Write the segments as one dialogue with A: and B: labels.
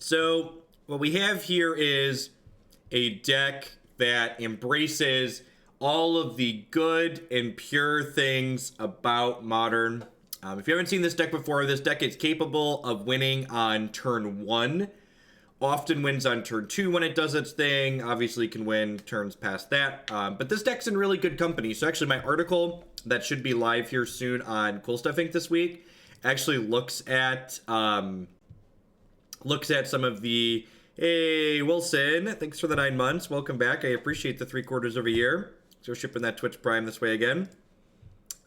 A: So what we have here is a deck that embraces all of the good and pure things about Modern. If you haven't seen this deck before, this deck is capable of winning on turn 1. Often wins on turn 2 when it does its thing. Obviously can win turns past that. But this deck's in really good company. So actually my article that should be live here soon on Cool Stuff Inc. this week actually looks at some of the... Hey, Wilson, thanks for the 9 months. Welcome back. I appreciate the 3/4 of a year. So shipping that Twitch Prime this way again.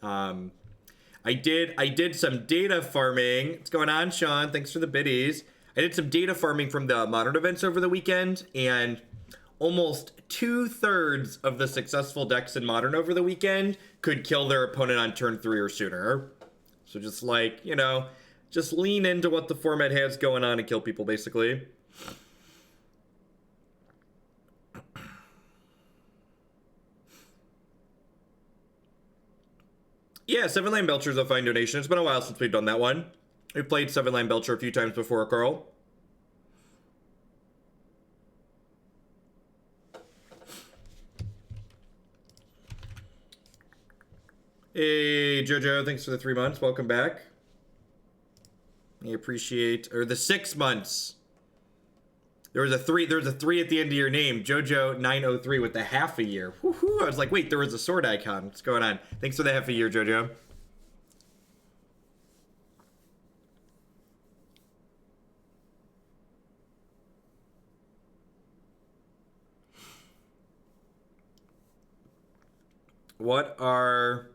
A: I did some data farming. What's going on, Sean? Thanks for the biddies. I did some data farming from the Modern events over the weekend, and almost 2/3 of the successful decks in Modern over the weekend could kill their opponent on turn 3 or sooner. So just like, you know, just lean into what the format has going on and kill people, basically. Yeah, 7-Line Belcher's a fine donation. It's been a while since we've done that one. We've played 7-Line Belcher a few times before, Carl. Hey, Jojo, thanks for the 3 months. Welcome back. I appreciate... Or the 6 months. There was a 3 at the end of your name. Jojo 903 with the half a year. Woohoo! I was like, wait, there was a sword icon. What's going on? Thanks for the half a year, Jojo. What are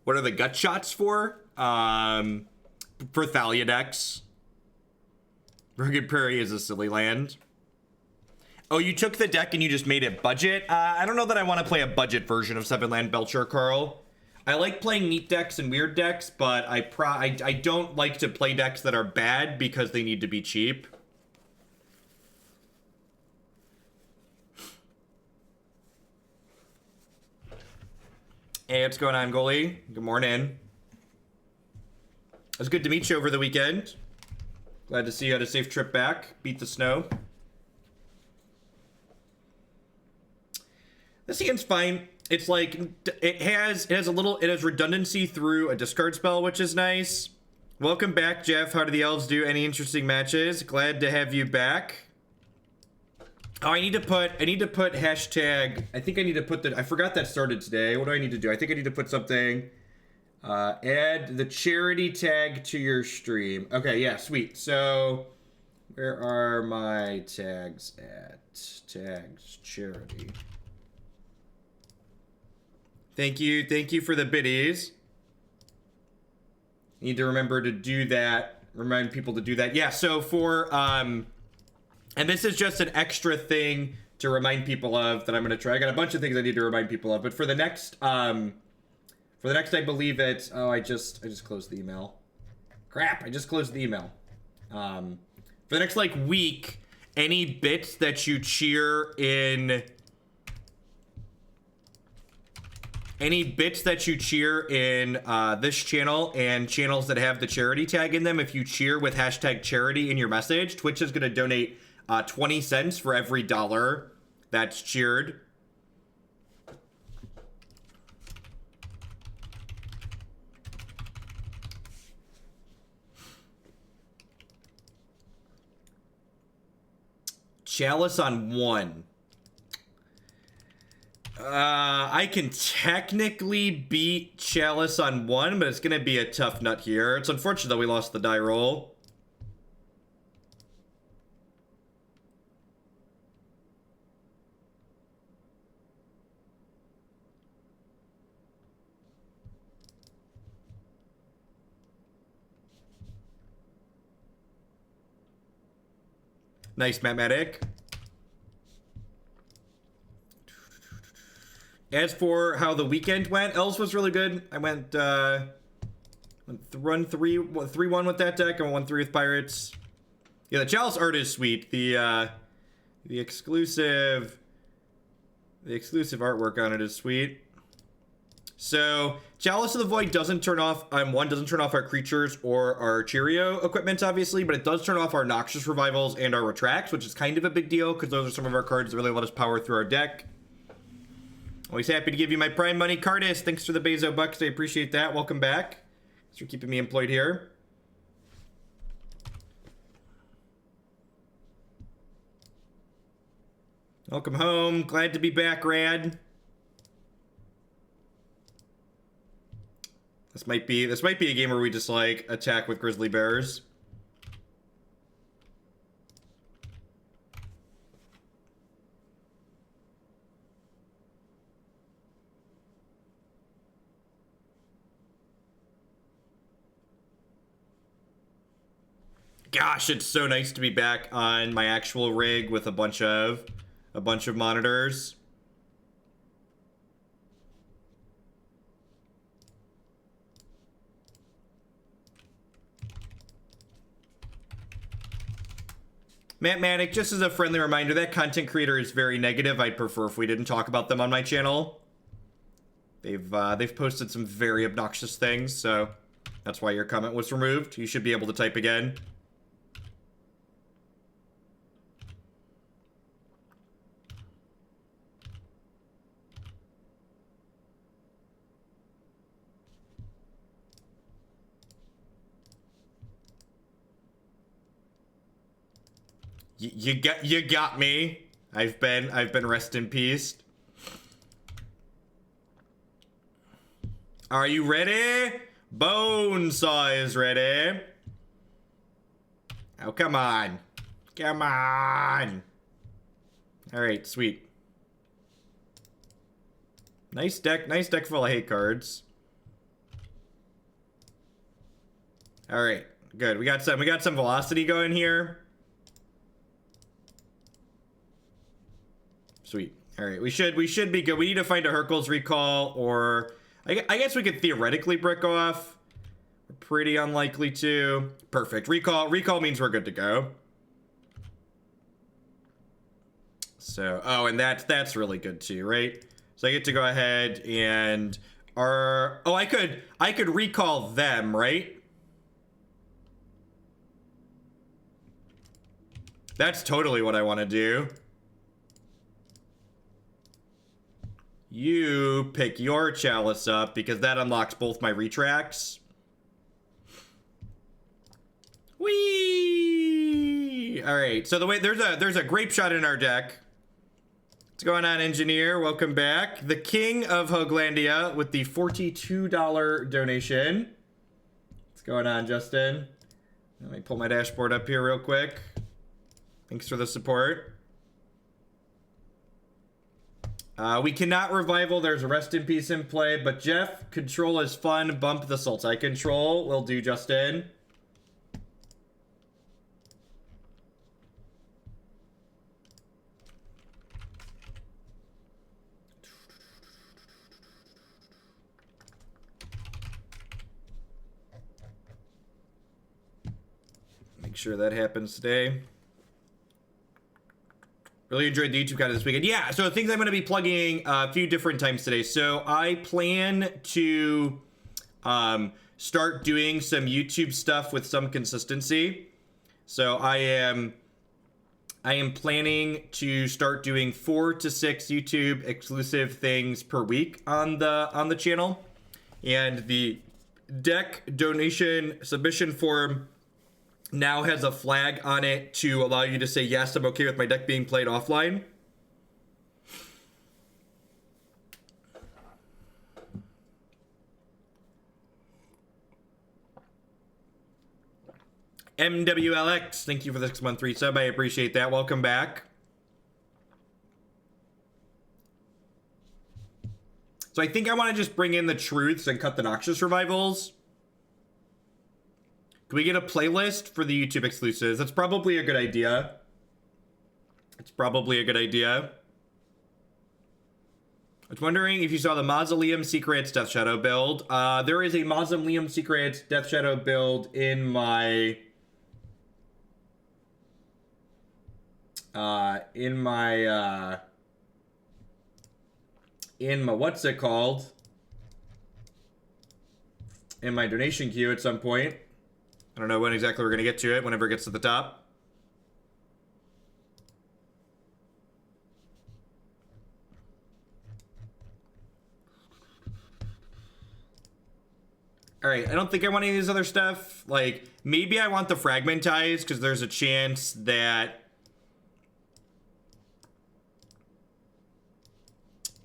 A: the gut shots for? For Thalia decks. Rugged Prairie is a silly land. Oh, you took the deck and you just made it budget? I don't know that I want to play a budget version of 7-Land Belcher, Carl. I like playing neat decks and weird decks, but I don't like to play decks that are bad because they need to be cheap. Hey, what's going on, goalie? Good morning. It was good to meet you over the weekend. Glad to see you had a safe trip back. Beat the snow. This hand's fine. It's like it has redundancy through a discard spell, which is nice. Welcome back, Jeff. How do the elves do? Any interesting matches? Glad to have you back. Oh, I need to put hashtag. I think I need to put I forgot that started today. What do I need to do? I think I need to put something. Add the charity tag to your stream. Okay, yeah, sweet. So, where are my tags at? Tags, charity. Thank you for the biddies. Need to remember to do that. Remind people to do that. Yeah, so for, and this is just an extra thing to remind people of that I'm going to try. I got a bunch of things I need to remind people of, but for the next, I believe it's... Oh, I just closed the email. Crap, I just closed the email. For the next, like, week, any bits that you cheer in... this channel and channels that have the charity tag in them, if you cheer with hashtag charity in your message, Twitch is going to donate 20 cents for every $1 that's cheered. Chalice on 1. I can technically beat Chalice on 1, but it's going to be a tough nut here. It's unfortunate that we lost the die roll. Nice, Mathematic. As for how the weekend went, Elves was really good. I went run 3-1 with that deck. I went 1-3 with Pirates. Yeah, the Chalice art is sweet. The exclusive artwork on it is sweet. So Chalice of the Void doesn't turn off, doesn't turn off our creatures or our Cheerio equipment, obviously, but it does turn off our Noxious Revivals and our Retracts, which is kind of a big deal because those are some of our cards that really let us power through our deck. Always happy to give you my Prime money, Cardis. Thanks for the Bezo bucks. I appreciate that. Welcome back. Thanks for keeping me employed here. Welcome home. Glad to be back, Rad. This might be a game where we just like attack with Grizzly Bears. Gosh, it's so nice to be back on my actual rig with a bunch of monitors. Matt Manic, just as a friendly reminder, that content creator is very negative. I'd prefer if we didn't talk about them on my channel. They've posted some very obnoxious things, so that's why your comment was removed. You should be able to type again. You got me. I've been rest in peace. Are you ready? Bonesaw is ready. Oh, come on. Come on. All right, sweet. Nice deck full of hate cards. All right, good. We got some velocity going here. Sweet. All right, we should be good. We need to find a Hurkyl's Recall, or I guess we could theoretically brick off. We're pretty unlikely to. Perfect. Recall means we're good to go. So, oh, and that's really good too, right? So I get to go ahead and I could recall them, right? That's totally what I want to do. You pick your Chalice up because that unlocks both my Retracts. Whee! All right, so there's a Grapeshot in our deck. What's going on, Engineer? Welcome back. The King of Hoaglandia with the $42 donation. What's going on, Justin? Let me pull my dashboard up here real quick. Thanks for the support. We cannot revival. There's a rest in peace in play, but Jeff, control is fun. Bump the Sultai control. Will do, Justin. Make sure that happens today. Really enjoyed the YouTube content this weekend. Yeah, so things I'm going to be plugging a few different times today. So I plan to start doing some YouTube stuff with some consistency. So I am planning to start doing 4 to 6 YouTube exclusive things per week on the channel. And the deck donation submission form now has a flag on it to allow you to say, yes, I'm okay with my deck being played offline. MWLX, thank you for the 6-month resub. I appreciate that. Welcome back. So I think I want to just bring in the truths and cut the Noxious Revivals. Can we get a playlist for the YouTube exclusives? That's probably a good idea. It's probably a good idea. I was wondering if you saw the Mausoleum Secrets Death Shadow build. There is a Mausoleum Secrets Death Shadow build in my what's it called? in my donation queue at some point. I don't know when exactly we're going to get to it, whenever it gets to the top. Alright, I don't think I want any of this other stuff. Like, maybe I want the Fragmentize, because there's a chance that...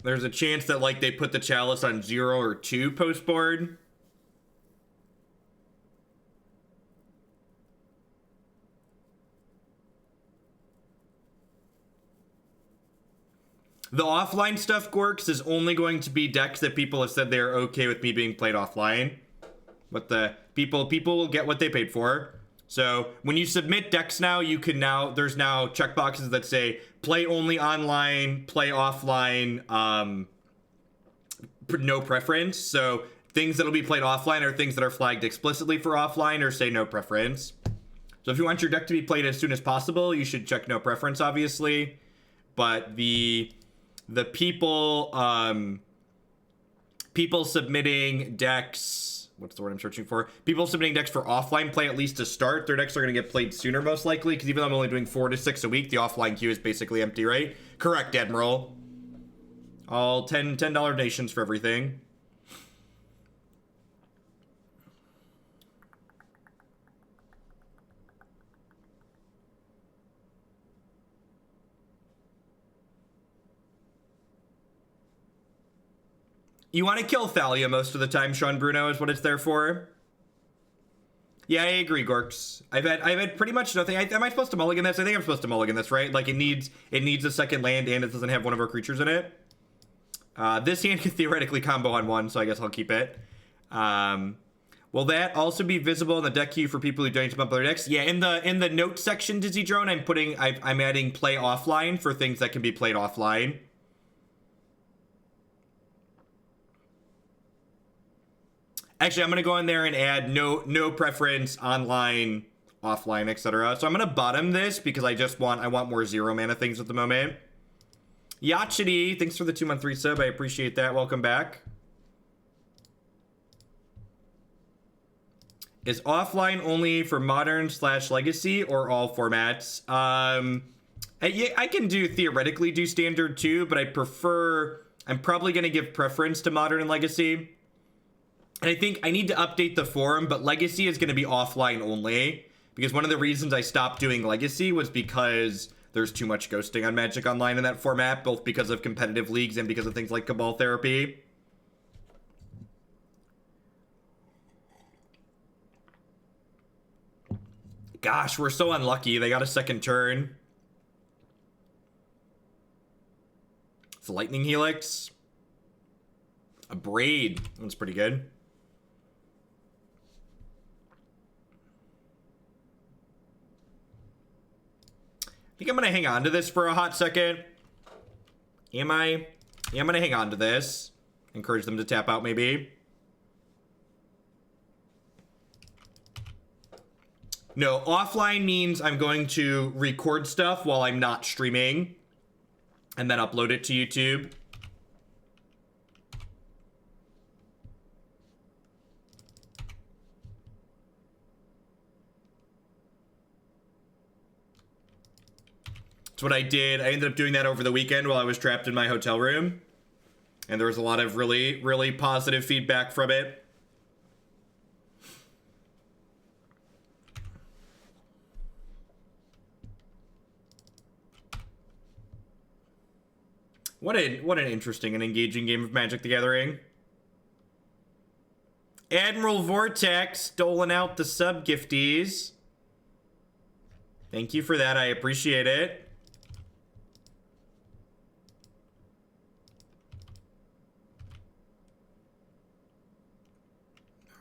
A: There's a chance that, like, they put the Chalice on 0 or 2 post-board. The offline stuff, Gorks, is only going to be decks that people have said they're okay with me being played offline. But the people will get what they paid for. So when you submit decks now, you can now, there's now checkboxes that say play only online, play offline, no preference. So things that'll be played offline are things that are flagged explicitly for offline or say no preference. So if you want your deck to be played as soon as possible, you should check no preference, obviously. But the people, people submitting decks, what's the word I'm searching for? People submitting decks for offline play, at least to start, their decks are going to get played sooner, most likely, because even though I'm only doing 4 to 6 a week, the offline queue is basically empty, right? Correct, Admiral. All $10 donations for everything. You want to kill Thalia most of the time, Sean Bruno, is what it's there for. Yeah, I agree, Gorks. I've had pretty much nothing. Am I supposed to mulligan this? I think I'm supposed to mulligan this, right? Like, it needs a second land and it doesn't have one of our creatures in it. This hand could theoretically combo on 1, so I guess I'll keep it. Will that also be visible in the deck queue for people who donate to bump their decks? Yeah, in the notes section, Dizzy Drone, I'm adding play offline for things that can be played offline. Actually, I'm going to go in there and add no preference, online, offline, etc. So I'm going to bottom this because I want more 0 mana things at the moment. Yachity, thanks for the 2-month resub. I appreciate that. Welcome back. Is offline only for Modern / Legacy or all formats? I can theoretically do Standard too, but I'm probably going to give preference to Modern and Legacy. And I think I need to update the forum, but Legacy is going to be offline only. Because one of the reasons I stopped doing Legacy was because there's too much ghosting on Magic Online in that format, both because of competitive leagues and because of things like Cabal Therapy. Gosh, we're so unlucky. They got a second turn. It's a Lightning Helix. A Braid. That's pretty good. I think I'm going to hang on to this for a hot second. Am I? Yeah, I'm going to hang on to this. Encourage them to tap out, maybe. No, offline means I'm going to record stuff while I'm not streaming. And then upload it to YouTube. That's what I did. I ended up doing that over the weekend while I was trapped in my hotel room. And there was a lot of really, really positive feedback from it. What an interesting and engaging game of Magic the Gathering. Admiral Vortex doling out the sub gifties. Thank you for that. I appreciate it.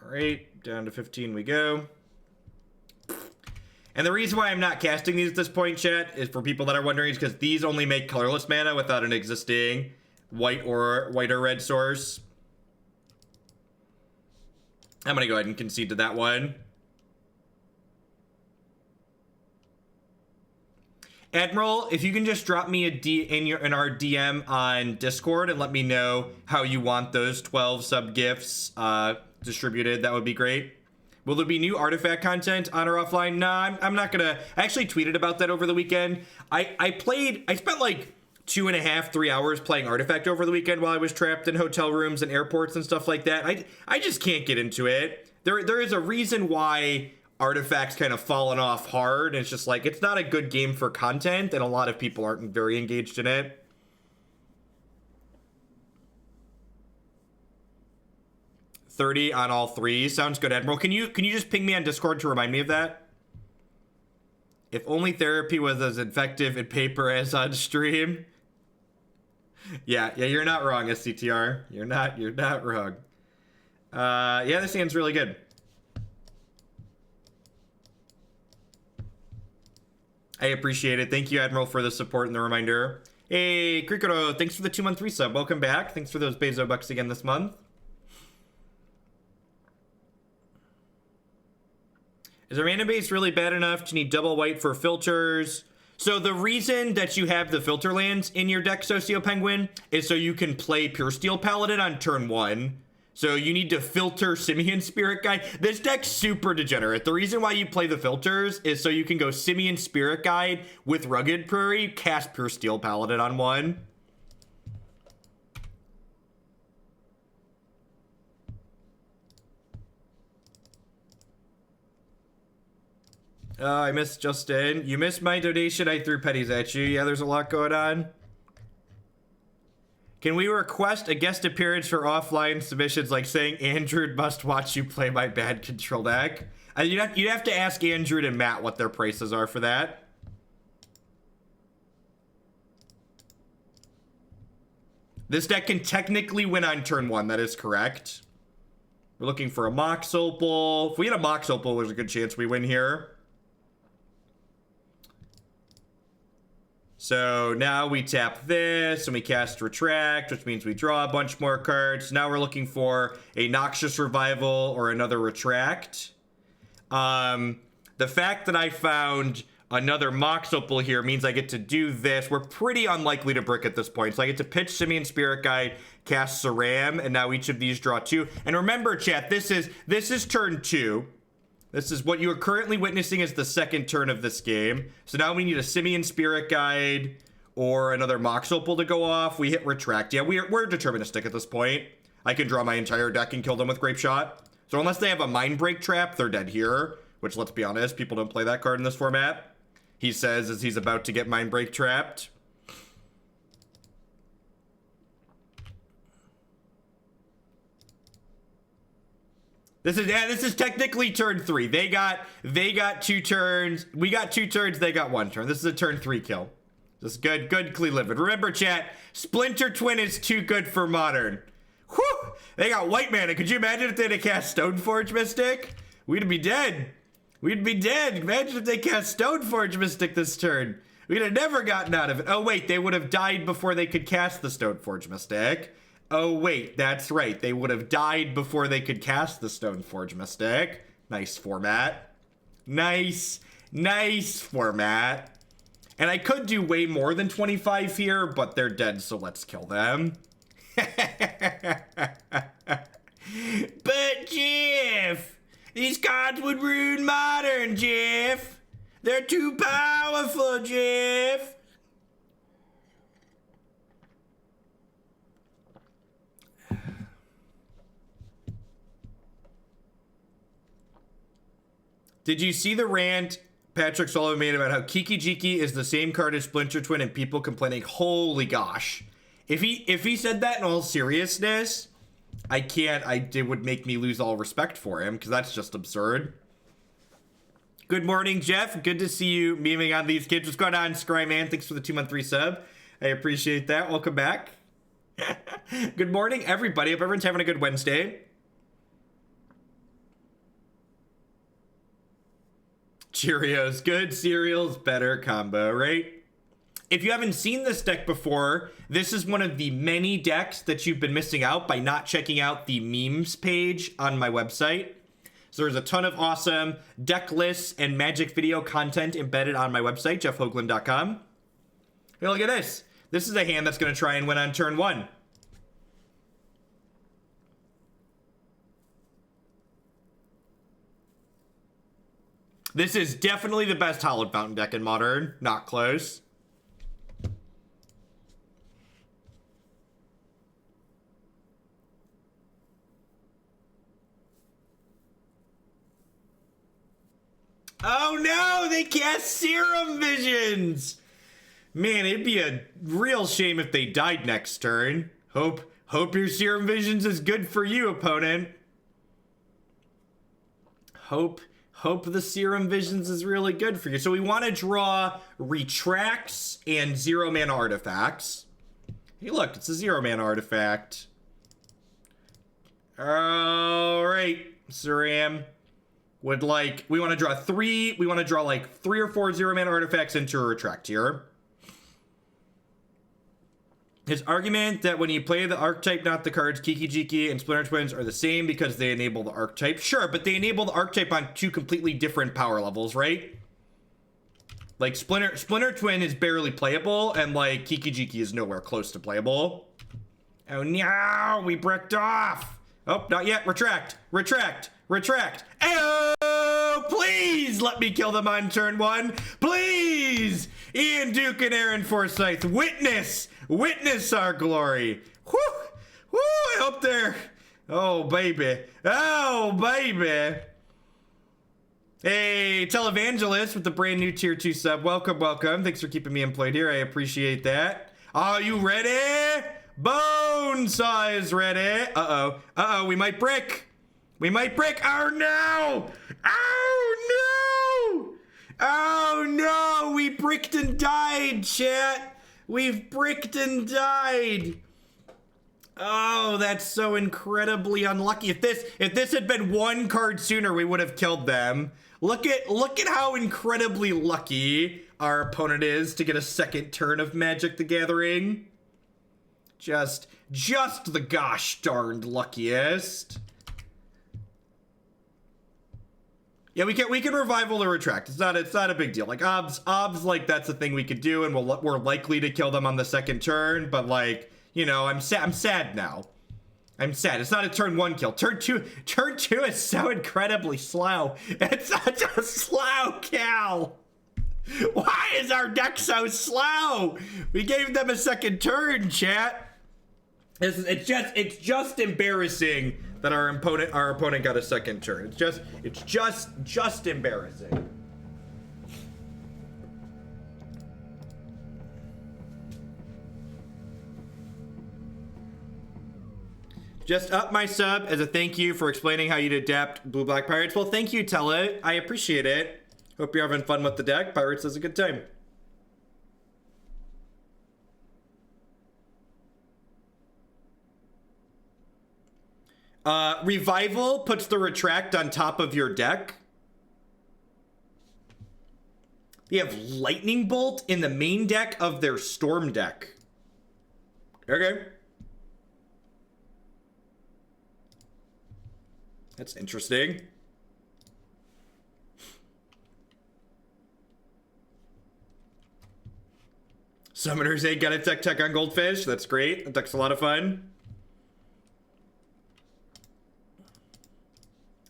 A: All right, down to 15 we go. And the reason why I'm not casting these at this point, chat, is for people that are wondering, is because these only make colorless mana without an existing white or red source. I'm gonna go ahead and concede to that one. Admiral, if you can just drop me in our DM on Discord and let me know how you want those 12 sub gifts distributed, that would be great. Will there be new artifact content on or offline? Nah, I'm not gonna. I actually tweeted about that over the weekend. I spent like 2.5, 3 hours playing Artifact over the weekend while I was trapped in hotel rooms and airports and stuff like that. I just can't get into it. There is a reason why Artifact's kind of fallen off hard. It's just like, it's not a good game for content, and a lot of people aren't very engaged in it. $30 on all three. Sounds good, Admiral. Can you just ping me on Discord to remind me of that? If only therapy was as effective in paper as on stream. Yeah, you're not wrong, SCTR. You're not wrong. Yeah, this hand's really good. I appreciate it. Thank you, Admiral, for the support and the reminder. Hey, Krikoro, thanks for the 2-month resub. Welcome back. Thanks for those Bezo bucks again this month. Is our mana base really bad enough to need double white for filters? So the reason that you have the filter lands in your deck, Socio Penguin, is so you can play Puresteel Paladin on turn 1. So you need to filter Simian Spirit Guide. This deck's super degenerate. The reason why you play the filters is so you can go Simian Spirit Guide with Rugged Prairie, cast Puresteel Paladin on 1. I missed Justin. You missed my donation. I threw pennies at you. Yeah, there's a lot going on. Can we request a guest appearance for offline submissions, like saying Andrew must watch you play my bad control deck? You'd have to ask Andrew and Matt what their prices are for that. This deck can technically win on turn 1. That is correct. We're looking for a Mox Opal. If we had a Mox Opal, there's a good chance we win here. So now we tap this and we cast Retract, which means we draw a bunch more cards. Now we're looking for a Noxious Revival or another Retract. The fact that I found another Mox Opal here means I get to do this. We're pretty unlikely to brick at this point. So I get to pitch Simian Spirit Guide, cast Sram, and now each of these draw 2. And remember, chat, this is turn 2. This is what you are currently witnessing as the second turn of this game. So now we need a Simian Spirit Guide or another Mox Opal to go off. We hit Retract. Yeah, we're deterministic at this point. I can draw my entire deck and kill them with Grapeshot. So unless they have a Mind Break trap, they're dead here. Which, let's be honest, people don't play that card in this format. He says as he's about to get Mind Break trapped. This is technically turn 3. They got 2 turns. We got 2 turns. They got 1 turn. This is a turn 3 kill. This is good clean living. Remember, chat, Splinter Twin is too good for Modern. Whew! They got white mana. Could you imagine if they had cast Stoneforge Mystic? We'd be dead. We'd be dead. Imagine if they cast Stoneforge Mystic this turn. We'd have never gotten out of it. Oh, wait. They would have died before they could cast the Stoneforge Mystic. Oh, wait, that's right. They would have died before they could cast the Stoneforge Mystic. Nice format. Nice format. And I could do way more than 25 here, but they're dead, so let's kill them. But, Jeff, these cards would ruin Modern, Jeff. They're too powerful, Jeff. Did you see the rant Patrick Sullivan made about how Kiki Jiki is the same card as Splinter Twin and people complaining? Holy gosh. If he said that in all seriousness, it would make me lose all respect for him, because that's just absurd. Good morning, Jeff. Good to see you memeing on these kids. What's going on, Scryman? Thanks for the 2-month resub. I appreciate that. Welcome back. Good morning, everybody. Hope everyone's having a good Wednesday. Cheerios, good cereals, better combo, right? If you haven't seen this deck before, this is one of the many decks that you've been missing out by not checking out the memes page on my website. So there's a ton of awesome deck lists and magic video content embedded on my website, jeffhoagland.com. Hey, look at this. This is a hand that's going to try and win on turn 1. This is definitely the best Hallowed Fountain deck in Modern. Not close. Oh no, they cast Serum Visions! Man, it'd be a real shame if they died next turn. Hope your Serum Visions is good for you, opponent. Hope the Serum Visions is really good for you. So we want to draw Retracts and 0-mana artifacts. Hey, look, it's a 0-mana artifact. All right, Sram. We want to draw like 3 or 4 0-mana artifacts into a Retract here. His argument that when you play the archetype, not the cards, Kiki Jiki and Splinter Twins are the same because they enable the archetype. Sure, but they enable the archetype on 2 completely different power levels, right? Like, Splinter Twin is barely playable, and, like, Kiki Jiki is nowhere close to playable. Oh, no! We bricked off! Oh, not yet. Retract! Retract! Retract! Oh, please let me kill them on turn 1. Please! Ian Duke and Aaron Forsyth, witness our glory. Whew! Whew! I hope they're... Oh, baby. Oh, baby. Hey, Televangelist with the brand new tier 2 sub. Welcome, welcome. Thanks for keeping me employed here. I appreciate that. Are you ready? Bone Saw is ready. Uh-oh. Uh-oh, we might brick. We might brick. Oh, no. Oh, no. Oh, no. We bricked and died, chat. We've bricked and died. Oh, that's so incredibly unlucky. If this had been 1 card sooner, we would have killed them. Look at how incredibly lucky our opponent is to get a second turn of Magic the Gathering. Just the gosh darned luckiest. Yeah, we can revival or retract. It's not a big deal. Like obs, like that's a thing we could do, and we're likely to kill them on the second turn. But like, you know, I'm sad now. I'm sad. It's not a turn 1 kill. Turn two is so incredibly slow. It's such a slow kill. Why is our deck so slow? We gave them a second turn, chat. It's just embarrassing that our opponent got a second turn. It's just embarrassing. Just up my sub as a thank you for explaining how you'd adapt Blue Black Pirates. Well, thank you, Tella. I appreciate it. Hope you're having fun with the deck. Pirates is a good time. Revival puts the Retract on top of your deck. They have Lightning Bolt in the main deck of their Storm deck. Okay. That's interesting. Summoners 8 got a tech on Goldfish. That's great. That deck's a lot of fun.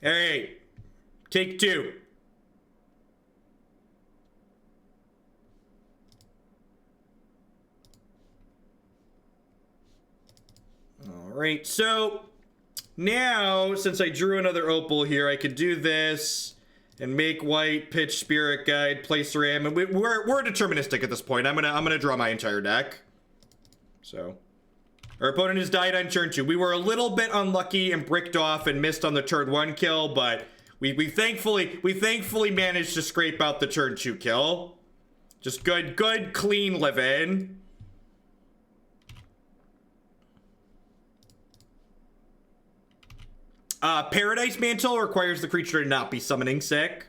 A: All right. Take 2. All right. So now, since I drew another Opal here, I could do this and make white, pitch Spirit Guide, play Sram, and we're deterministic at this point. I'm gonna draw my entire deck. So our opponent has died on turn 2. We were a little bit unlucky and bricked off and missed on the turn 1 kill, but we thankfully managed to scrape out the turn 2 kill. Just good clean living. Paradise Mantle requires the creature to not be summoning sick.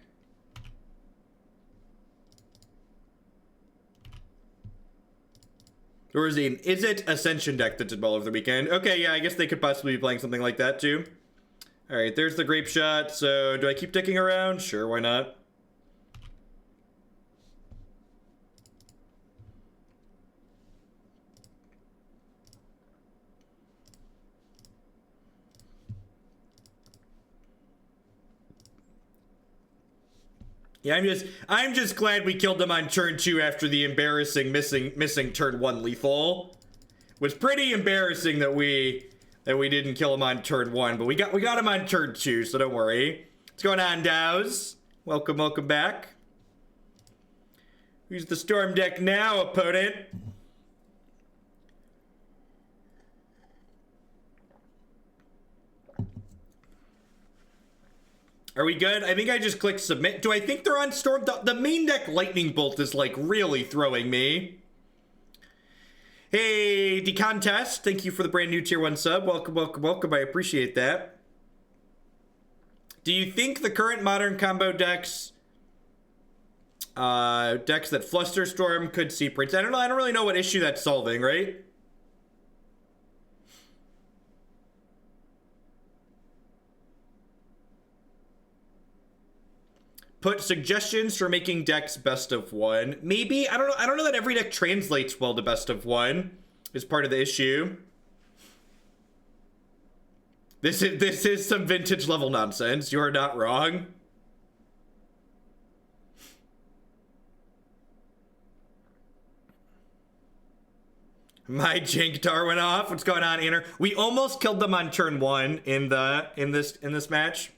A: Or is it Ascension deck that did well over the weekend? Okay, yeah, I guess they could possibly be playing something like that too. All right, there's the Grapeshot. So do I keep dicking around? Sure, why not? Yeah, I'm just glad we killed them on turn 2 after the embarrassing missing turn 1 lethal. It was pretty embarrassing that we didn't kill him on turn 1, but we got him on turn 2, so don't worry. What's going on, Dows? Welcome back. Who's the storm deck now, opponent? Are we good? I think I just clicked submit. Do I think they're on storm? The main deck lightning bolt is like really throwing me. Hey, the contest. Thank you for the brand new tier 1 sub. Welcome. I appreciate that. Do you think the current modern combo decks that Flusterstorm could see prints? I don't know. I don't really know what issue that's solving, right? Put suggestions for making decks best of 1. Maybe. I don't know that every deck translates well to best of 1 is part of the issue. This is some vintage level nonsense. You are not wrong. My Janktar went off. What's going on, Anner? We almost killed them on turn 1 in this match.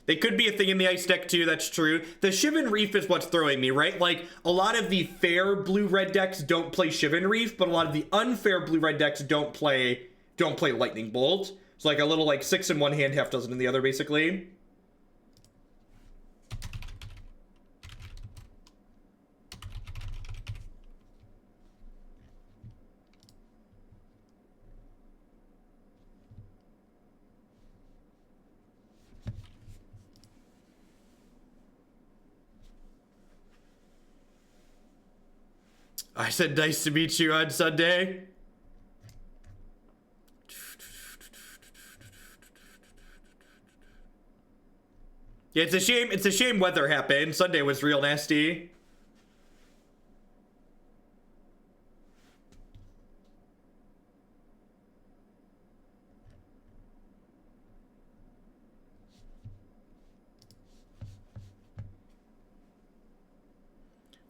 A: They could be a thing in the ice deck too, that's true. The Shivan Reef is what's throwing me, right? Like, a lot of the fair blue-red decks don't play Shivan Reef, but a lot of the unfair blue-red decks don't play Lightning Bolt. It's like a little, like, 6 in one hand, half dozen in the other, basically. I said nice to meet you on Sunday. Yeah, it's a shame weather happened. Sunday was real nasty.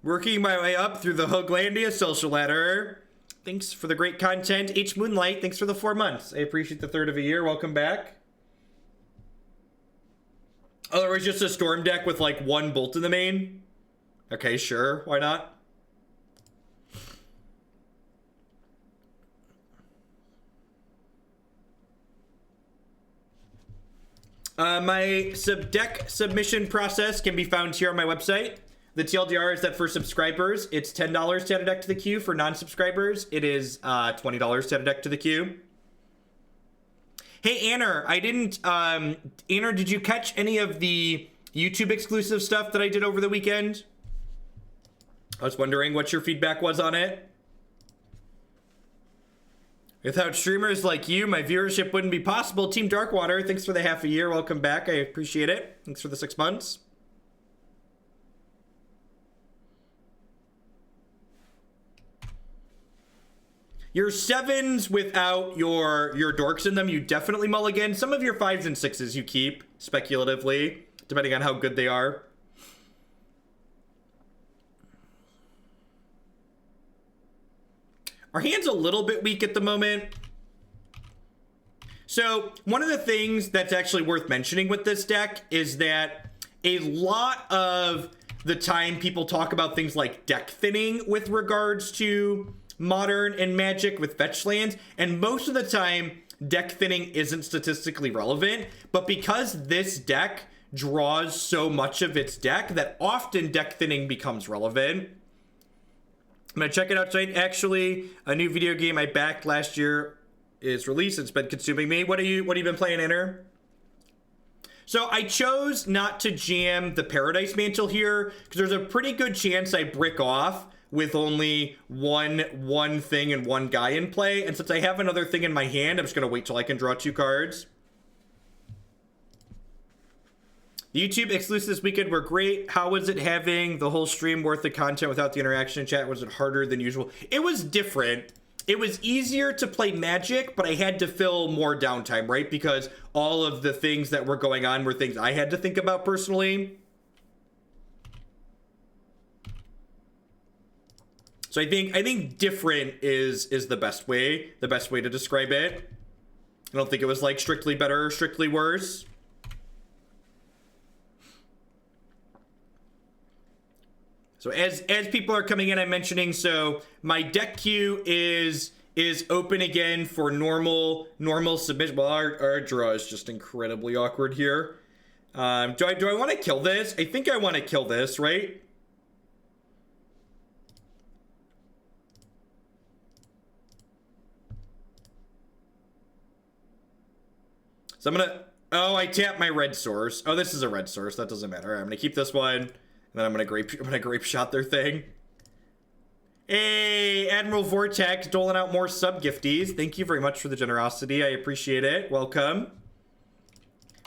A: Working my way up through the Hooglandia social ladder. Thanks for the great content. H Moonlight, thanks for the 4 months. I appreciate the third of a year. Welcome back. Oh, there was just a storm deck with like 1 bolt in the main? Okay, sure. Why not? My deck submission process can be found here on my website. The TLDR is that for subscribers, it's $10 to add a deck to the queue. For non-subscribers, it is $20 to add a deck to the queue. Hey, Anner, Anner, did you catch any of the YouTube exclusive stuff that I did over the weekend? I was wondering what your feedback was on it. Without streamers like you, my viewership wouldn't be possible. Team Darkwater, thanks for the half a year. Welcome back. I appreciate it. Thanks for the 6 months. Your 7s without your dorks in them, you definitely mulligan. Some of your 5s and 6s you keep, speculatively, depending on how good they are. Our hand's a little bit weak at the moment. So, one of the things that's actually worth mentioning with this deck is that a lot of the time people talk about things like deck thinning with regards to Modern and Magic with fetch lands, and most of the time deck thinning isn't statistically relevant, but because this deck draws so much of its deck that often deck thinning becomes relevant. I'm gonna check it out tonight. Actually, a new video game I backed last year is released. It's been consuming me. What have you been playing, Inner? So I chose not to jam the Paradise Mantle here because there's a pretty good chance I brick off with only one thing and one guy in play. And since I have another thing in my hand, I'm just gonna wait till I can draw 2 cards. The YouTube exclusives this weekend were great. How was it having the whole stream worth of content without the interaction in chat? Was it harder than usual? It was different. It was easier to play Magic, but I had to fill more downtime, right? Because all of the things that were going on were things I had to think about personally. So I think different is the best way to describe it. I don't think it was like strictly better or strictly worse. So as people are coming in, I'm mentioning, so my deck queue is open again for normal submission. Well, our draw is just incredibly awkward here. Do I want to kill this? I think I want to kill this, right? So I'm gonna, oh, I tapped my red source. Oh, this is a red source. That doesn't matter. All right, I'm gonna keep this one, and then I'm gonna grape shot their thing. Hey, Admiral Vortex doling out more sub gifties. Thank you very much for the generosity. I appreciate it. Welcome.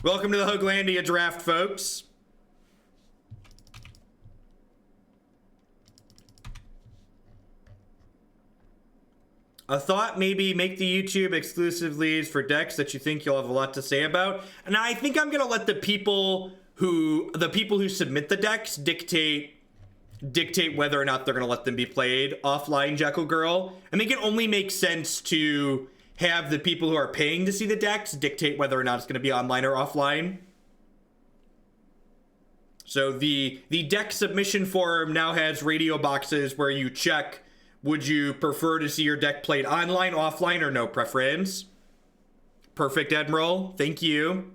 A: Welcome to the Hooglandia draft, folks. A thought, maybe make the YouTube exclusive leads for decks that you think you'll have a lot to say about. And I think I'm gonna let the people who submit the decks dictate whether or not they're gonna let them be played offline, Jekyll Girl. I think it only makes sense to have the people who are paying to see the decks dictate whether or not it's gonna be online or offline. So the deck submission forum now has radio boxes where you check, would you prefer to see your deck played online, offline, or no preference? Perfect, Admiral. Thank you.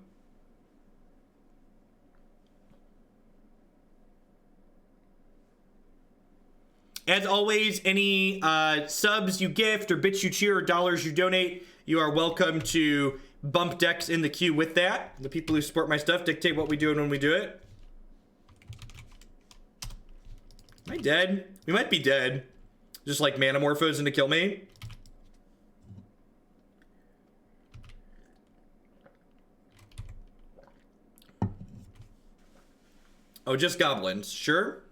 A: As always, any subs you gift or bits you cheer or dollars you donate, you are welcome to bump decks in the queue with that. The people who support my stuff dictate what we do and when we do it. Am I dead? We might be dead. Just like Manamorphos in to kill me. Oh, just goblins. Sure.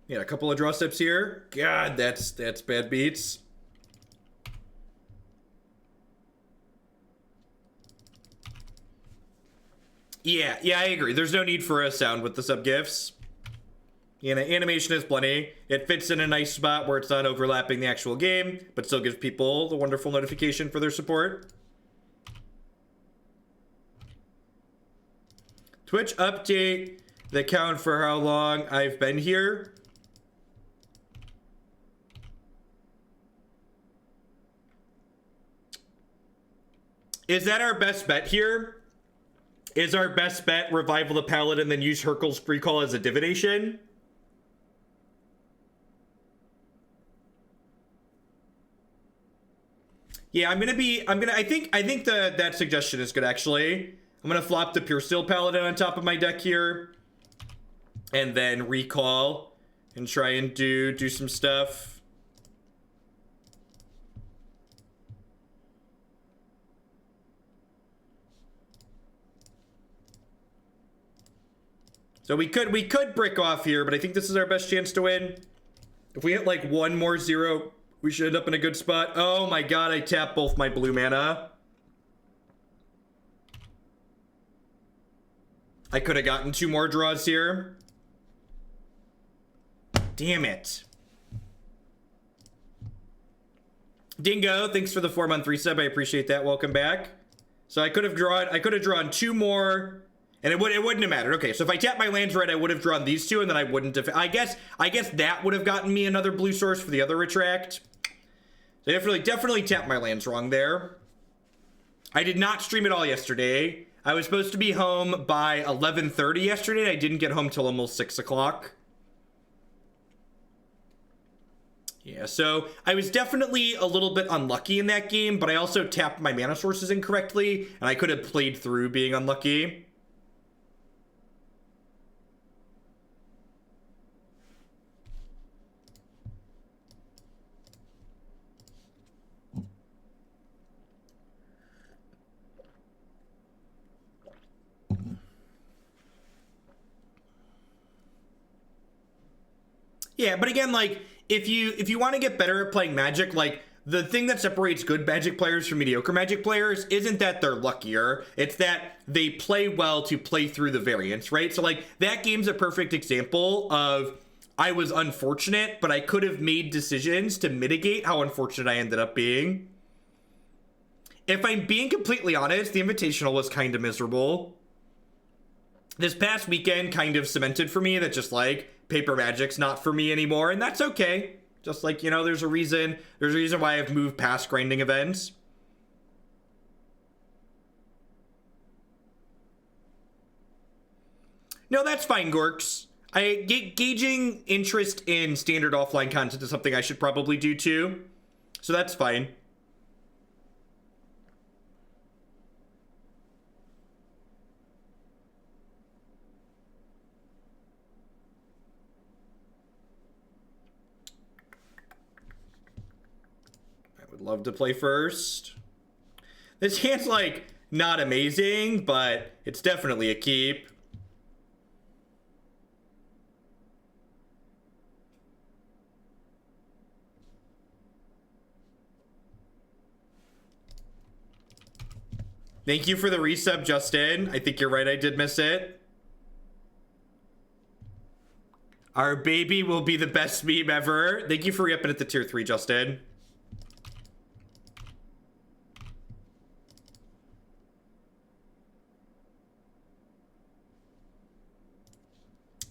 A: Yeah, a couple of draw steps here. God, that's bad beats. Yeah, I agree. There's no need for a sound with the sub gifts. You know, animation is plenty. It fits in a nice spot where it's not overlapping the actual game, but still gives people the wonderful notification for their support. Twitch update the count for how long I've been here. Is that our best bet here? Is our best bet Revival the Paladin, then use Hurkyl's Recall as a divination? Yeah, I think that suggestion is good, actually. I'm gonna flop the Puresteel Paladin on top of my deck here. And then recall and try and do some stuff. So we could brick off here, but I think this is our best chance to win. If we hit like one more 0, we should end up in a good spot. Oh my god, I tapped both my blue mana. I could have gotten 2 more draws here. Damn it. Dingo, thanks for the 4-month resub. I appreciate that. Welcome back. So I could have drawn 2 more, and it wouldn't have mattered. Okay, so if I tapped my lands right, I would have drawn these 2, and then I wouldn't have. I guess that would have gotten me another blue source for the other Retract. So definitely tapped my lands wrong there. I did not stream at all yesterday. I was supposed to be home by 11:30 yesterday, and I didn't get home till almost 6 o'clock. Yeah, so I was definitely a little bit unlucky in that game, but I also tapped my mana sources incorrectly, and I could have played through being unlucky. Yeah, but again, like, if you want to get better at playing Magic, like, the thing that separates good Magic players from mediocre Magic players isn't that they're luckier, it's that they play well to play through the variance, right? So like that game's a perfect example of I was unfortunate, but I could have made decisions to mitigate how unfortunate I ended up being. If I'm being completely honest, the Invitational was kind of miserable. This past weekend kind of cemented for me that just like Paper Magic's not for me anymore, and that's okay. Just like, you know, there's a reason why I've moved past grinding events. No, that's fine, Gorks. Gauging interest in standard offline content is something I should probably do too. So that's fine. Love to play first. This hand's like not amazing, but it's definitely a keep. Thank you for the resub, Justin. I think you're right, I did miss it. Our baby will be the best meme ever. Thank you for re-upping at the tier 3, Justin.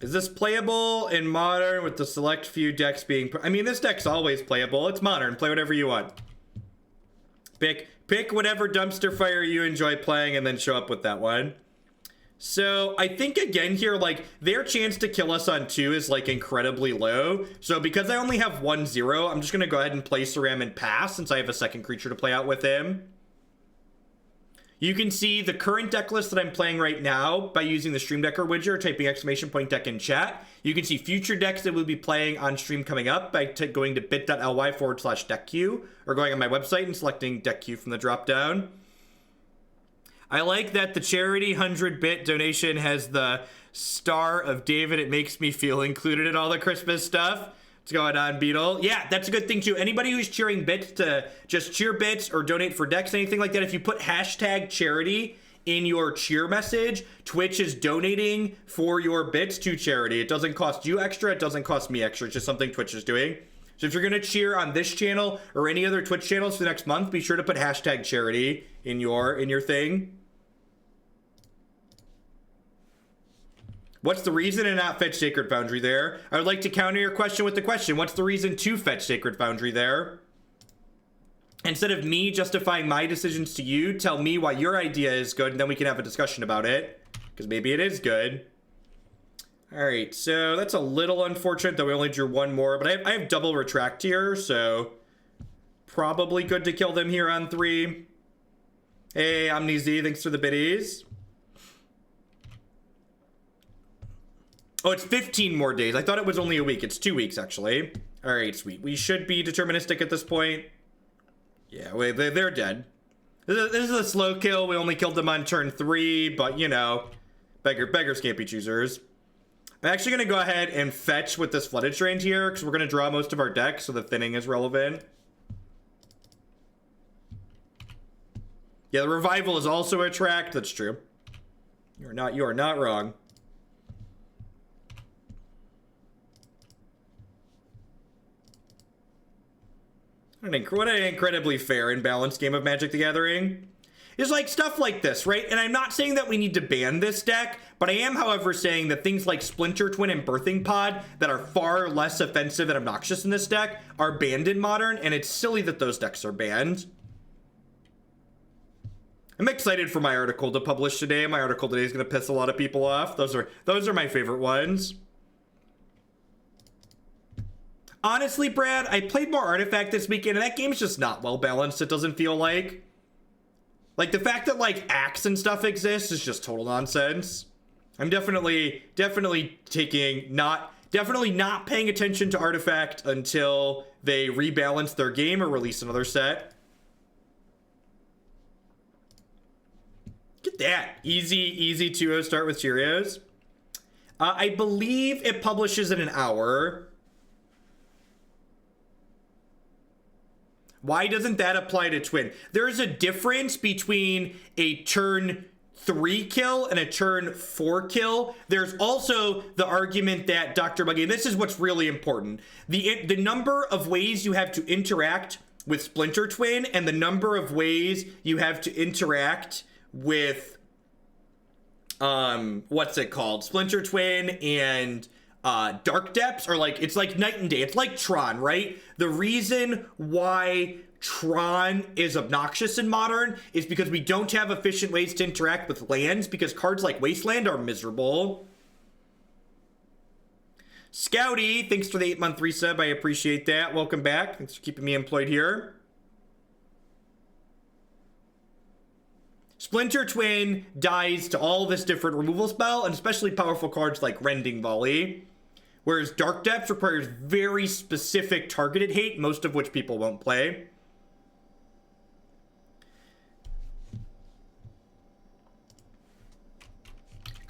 A: Is this playable in Modern with the select few decks being... I mean, this deck's always playable. It's Modern. Play whatever you want. Pick whatever dumpster fire you enjoy playing and then show up with that one. So I think again here, like their chance to kill us on 2 is like incredibly low. So because I only have 1/0, I'm just going to go ahead and play Sram and pass since I have a second creature to play out with him. You can see the current deck list that I'm playing right now by using the Stream Decker widget or typing !deck in chat. You can see future decks that we'll be playing on stream coming up by going to bit.ly/deckqueue or going on my website and selecting deck queue from the dropdown. I like that the charity 100-bit donation has the Star of David. It makes me feel included in all the Christmas stuff. What's going on, Beetle? Yeah, that's a good thing too. Anybody who's cheering bits to just cheer bits or donate for decks, anything like that, if you put hashtag charity in your cheer message, Twitch is donating for your bits to charity. It doesn't cost you extra. It doesn't cost me extra. It's just something Twitch is doing. So if you're going to cheer on this channel or any other Twitch channels for the next month, be sure to put hashtag charity in your thing. What's the reason to not fetch Sacred Foundry there? I would like to counter your question with the question. What's the reason to fetch Sacred Foundry there? Instead of me justifying my decisions to you, tell me why your idea is good, and then we can have a discussion about it. Because maybe it is good. Alright, so that's a little unfortunate that we only drew one more, but I have double Retract here, so probably good to kill them here on 3. Hey, OmniZ, thanks for the biddies. Oh, it's 15 more days. I thought it was only a week. It's 2 weeks, actually. All right, sweet. We should be deterministic at this point. Yeah, wait, they're dead. This is a slow kill. We only killed them on turn 3, but, you know, beggars can't be choosers. I'm actually going to go ahead and fetch with this Flooded Strand here, because we're going to draw most of our deck, so the thinning is relevant. Yeah, the Revival is also a Retract. That's true. You are not wrong. What an incredibly fair and balanced game of Magic the Gathering. Is like stuff like this, right? And I'm not saying that we need to ban this deck, but I am, however, saying that things like Splinter Twin and Birthing Pod that are far less offensive and obnoxious in this deck are banned in Modern, and it's silly that those decks are banned. I'm excited for my article to publish today. My article today is going to piss a lot of people off. Those are my favorite ones. Honestly, Brad, I played more Artifact this weekend, and that game's just not well balanced, it doesn't feel like. Like, the fact that, like, Axe and stuff exists is just total nonsense. I'm definitely not paying attention to Artifact until they rebalance their game or release another set. Get that. Easy 2-0 start with Cheerios. I believe it publishes in an hour. Why doesn't that apply to Twin? There's a difference between a turn 3 kill and a turn 4 kill. There's also the argument that Dr. Buggy, and this is what's really important, the number of ways you have to interact with Splinter Twin and the number of ways you have to interact with what's it called, Splinter Twin and Dark Depths are like, it's like night and day. It's like Tron, right? The reason why Tron is obnoxious in Modern is because we don't have efficient ways to interact with lands, because cards like Wasteland are miserable. Scouty, thanks for the 8-month resub. I appreciate that. Welcome back. Thanks for keeping me employed here. Splinter Twin dies to all this different removal spell, and especially powerful cards like Rending Volley. Whereas Dark Depths requires very specific targeted hate, most of which people won't play.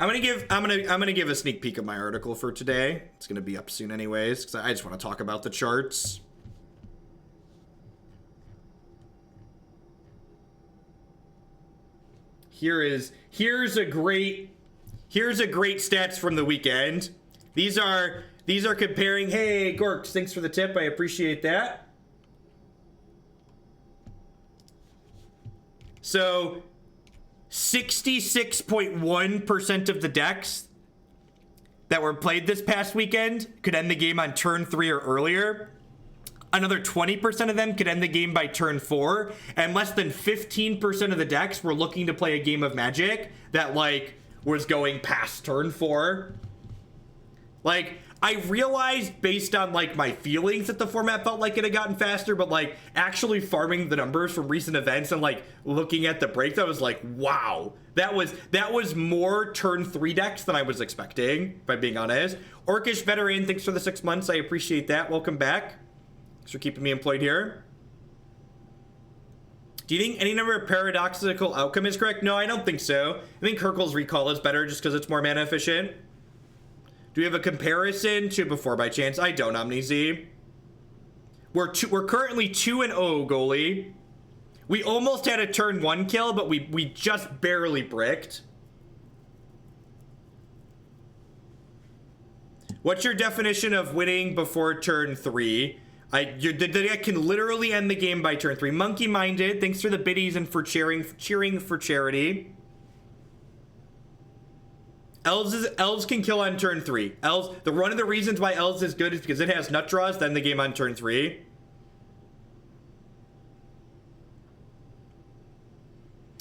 A: I'm gonna give a sneak peek of my article for today. It's gonna be up soon anyways, because I just want to talk about the charts. Here's a great stats from the weekend. These are comparing. Hey, Gorks, thanks for the tip. I appreciate that. So 66.1% of the decks that were played this past weekend could end the game on turn 3 or earlier. Another 20% of them could end the game by turn 4, and less than 15% of the decks were looking to play a game of Magic that like was going past turn 4. Like, I realized based on like my feelings that the format felt like it had gotten faster, but like actually farming the numbers from recent events and like looking at the breaks, I was like, wow, that was more turn 3 decks than I was expecting, if I'm being honest. Orcish Veteran, thanks for the 6 months. I appreciate that. Welcome back. Thanks for keeping me employed here. Do you think any number of paradoxical outcome is correct? No, I don't think so. I think Hurkyl's Recall is better just because it's more mana efficient. Do we have a comparison to before by chance? I don't, OmniZ. We're currently 2-0, goalie. We almost had a turn 1 kill, but we just barely bricked. What's your definition of winning before turn 3? The deck can literally end the game by turn 3. Monkey Minded, thanks for the biddies and for cheering for charity. Elves can kill on turn 3. One of the reasons why Elves is good is because it has nut draws, then the game on turn 3.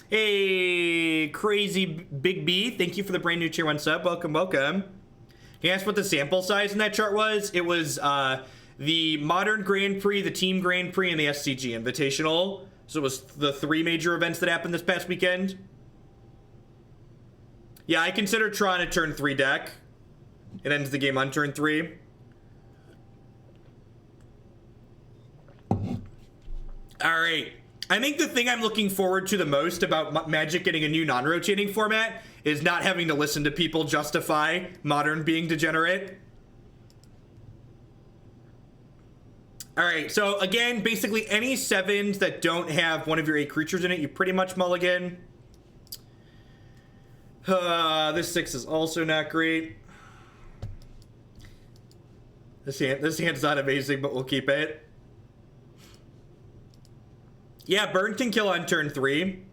A: Hey, Crazy Big B, thank you for the brand new tier 1 sub. Welcome, welcome. Can you ask what the sample size in that chart was? It was the Modern Grand Prix, the Team Grand Prix, and the SCG Invitational. So it was the 3 major events that happened this past weekend. Yeah, I consider Tron a turn 3 deck. It ends the game on turn 3. Alright. I think the thing I'm looking forward to the most about Magic getting a new non-rotating format is not having to listen to people justify Modern being degenerate. Alright, so again, basically any 7s that don't have one of your 8 creatures in it, you pretty much mulligan. This 6 is also not great. This hand's not amazing, but we'll keep it. Yeah, Burn can kill on turn 3.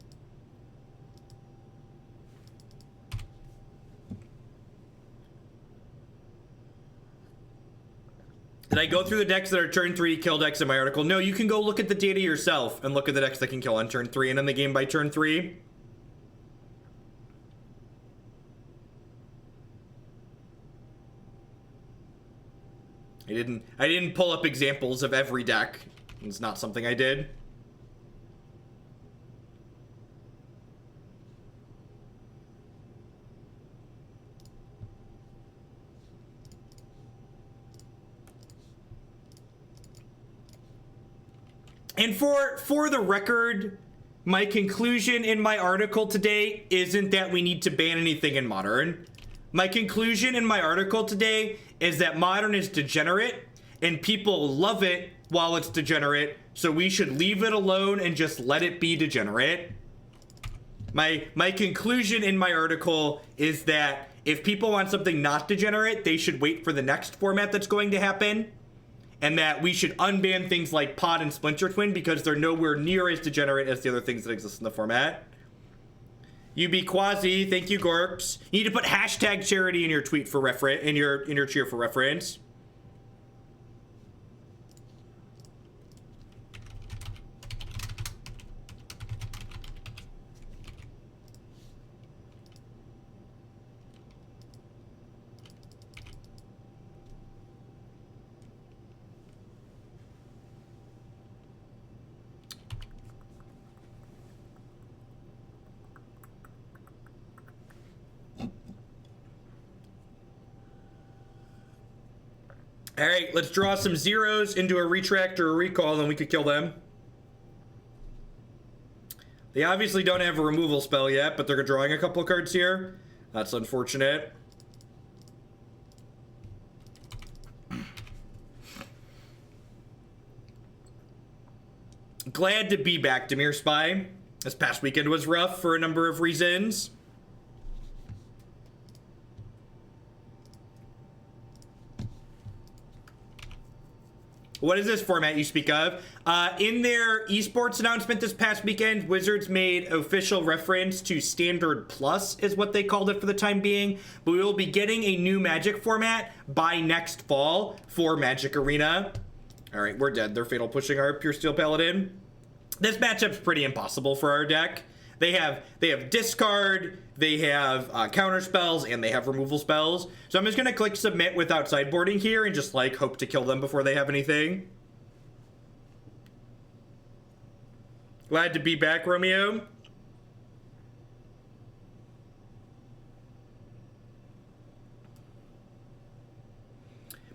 A: Did I go through the decks that are turn 3 kill decks in my article? No, you can go look at the data yourself and look at the decks that can kill on turn 3 and end the game by turn 3. I didn't pull up examples of every deck. It's not something I did. And for the record, my conclusion in my article today isn't that we need to ban anything in Modern. My conclusion in my article today is that Modern is degenerate and people love it while it's degenerate, so we should leave it alone and just let it be degenerate. My conclusion in my article is that if people want something not degenerate, they should wait for the next format that's going to happen, and that we should unban things like Pod and Splinter Twin because they're nowhere near as degenerate as the other things that exist in the format. UB Quasi, thank you, Gorks. You need to put hashtag charity in your tweet for reference, in your cheer for reference. All right, let's draw some zeros into a Retract or a Recall, and then we could kill them. They obviously don't have a removal spell yet, but they're drawing a couple cards here. That's unfortunate. Glad to be back, Demir Spy. This past weekend was rough for a number of reasons. What is this format you speak of? In their esports announcement this past weekend, Wizards made official reference to Standard Plus is what they called it for the time being. But we will be getting a new Magic format by next fall for Magic Arena. All right, we're dead. They're fatal pushing our Puresteel Paladin. This matchup's pretty impossible for our deck. They have discard, they have counter spells, and they have removal spells. So I'm just gonna click submit without sideboarding here and just like hope to kill them before they have anything. Glad to be back, Romeo.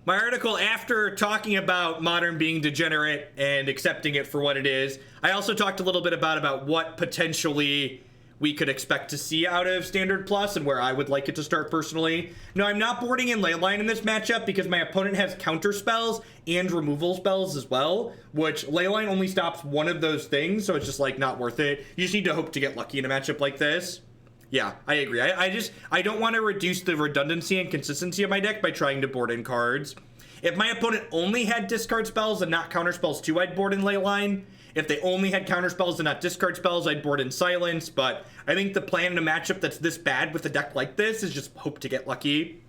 A: My article, after talking about Modern being degenerate and accepting it for what it is, I also talked a little bit about what potentially we could expect to see out of Standard Plus and where I would like it to start personally. No, I'm not boarding in Leyline in this matchup because my opponent has counter spells and removal spells as well, which Leyline only stops one of those things, so it's just like not worth it. You just need to hope to get lucky in a matchup like this. Yeah, I agree. I don't want to reduce the redundancy and consistency of my deck by trying to board in cards. If my opponent only had discard spells and not counter spells too, I'd board in Leyline. If they only had counter spells and not discard spells, I'd board in Silence. But I think the plan in a matchup that's this bad with a deck like this is just hope to get lucky.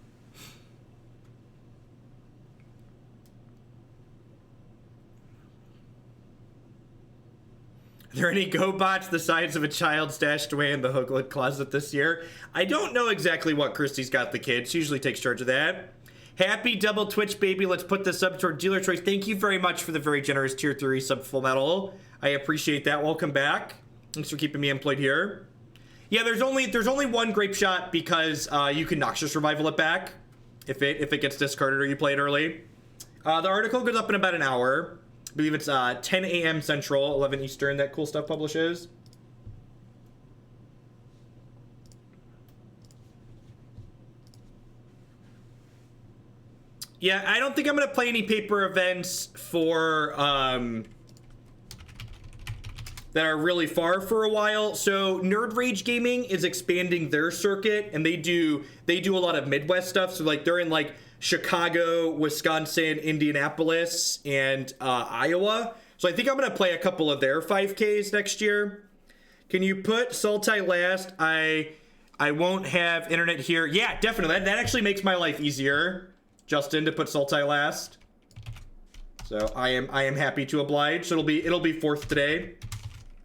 A: Are there any GoBots the size of a child stashed away in the Hoogland closet this year? I don't know exactly what Christie's got the kids. She usually takes charge of that. Happy double Twitch, baby. Let's put this up to our dealer choice. Thank you very much for the very generous tier 3 sub Full Metal. I appreciate that. Welcome back. Thanks for keeping me employed here. Yeah, there's only one Grapeshot because you can Noxious Revival it back if it gets discarded or you play it early. The article goes up in about an hour. I believe it's 10 a.m. Central, 11 Eastern, that Cool Stuff publishes. Yeah, I don't think I'm going to play any paper events for that are really far for a while. So Nerd Rage Gaming is expanding their circuit, and they do a lot of Midwest stuff. So like they're in like Chicago, Wisconsin, Indianapolis, and Iowa. So I think I'm going to play a couple of their 5Ks next year. Can you put Sultai last? I won't have internet here. Yeah, definitely. That actually makes my life easier, Justin, to put Sultai last. So I am happy to oblige. So it'll be fourth today.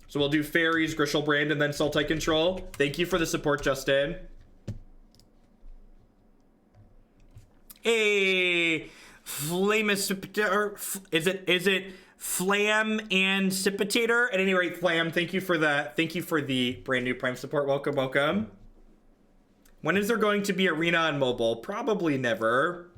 A: So we'll do Fairies, Grishelbrand, and then Sultai Control. Thank you for the support, Justin. Hey, Flamacipitator, is it Flam and Cipitator? At any rate, Flam, thank you for the brand new Prime support. Welcome. When is there going to be Arena on mobile? Probably never.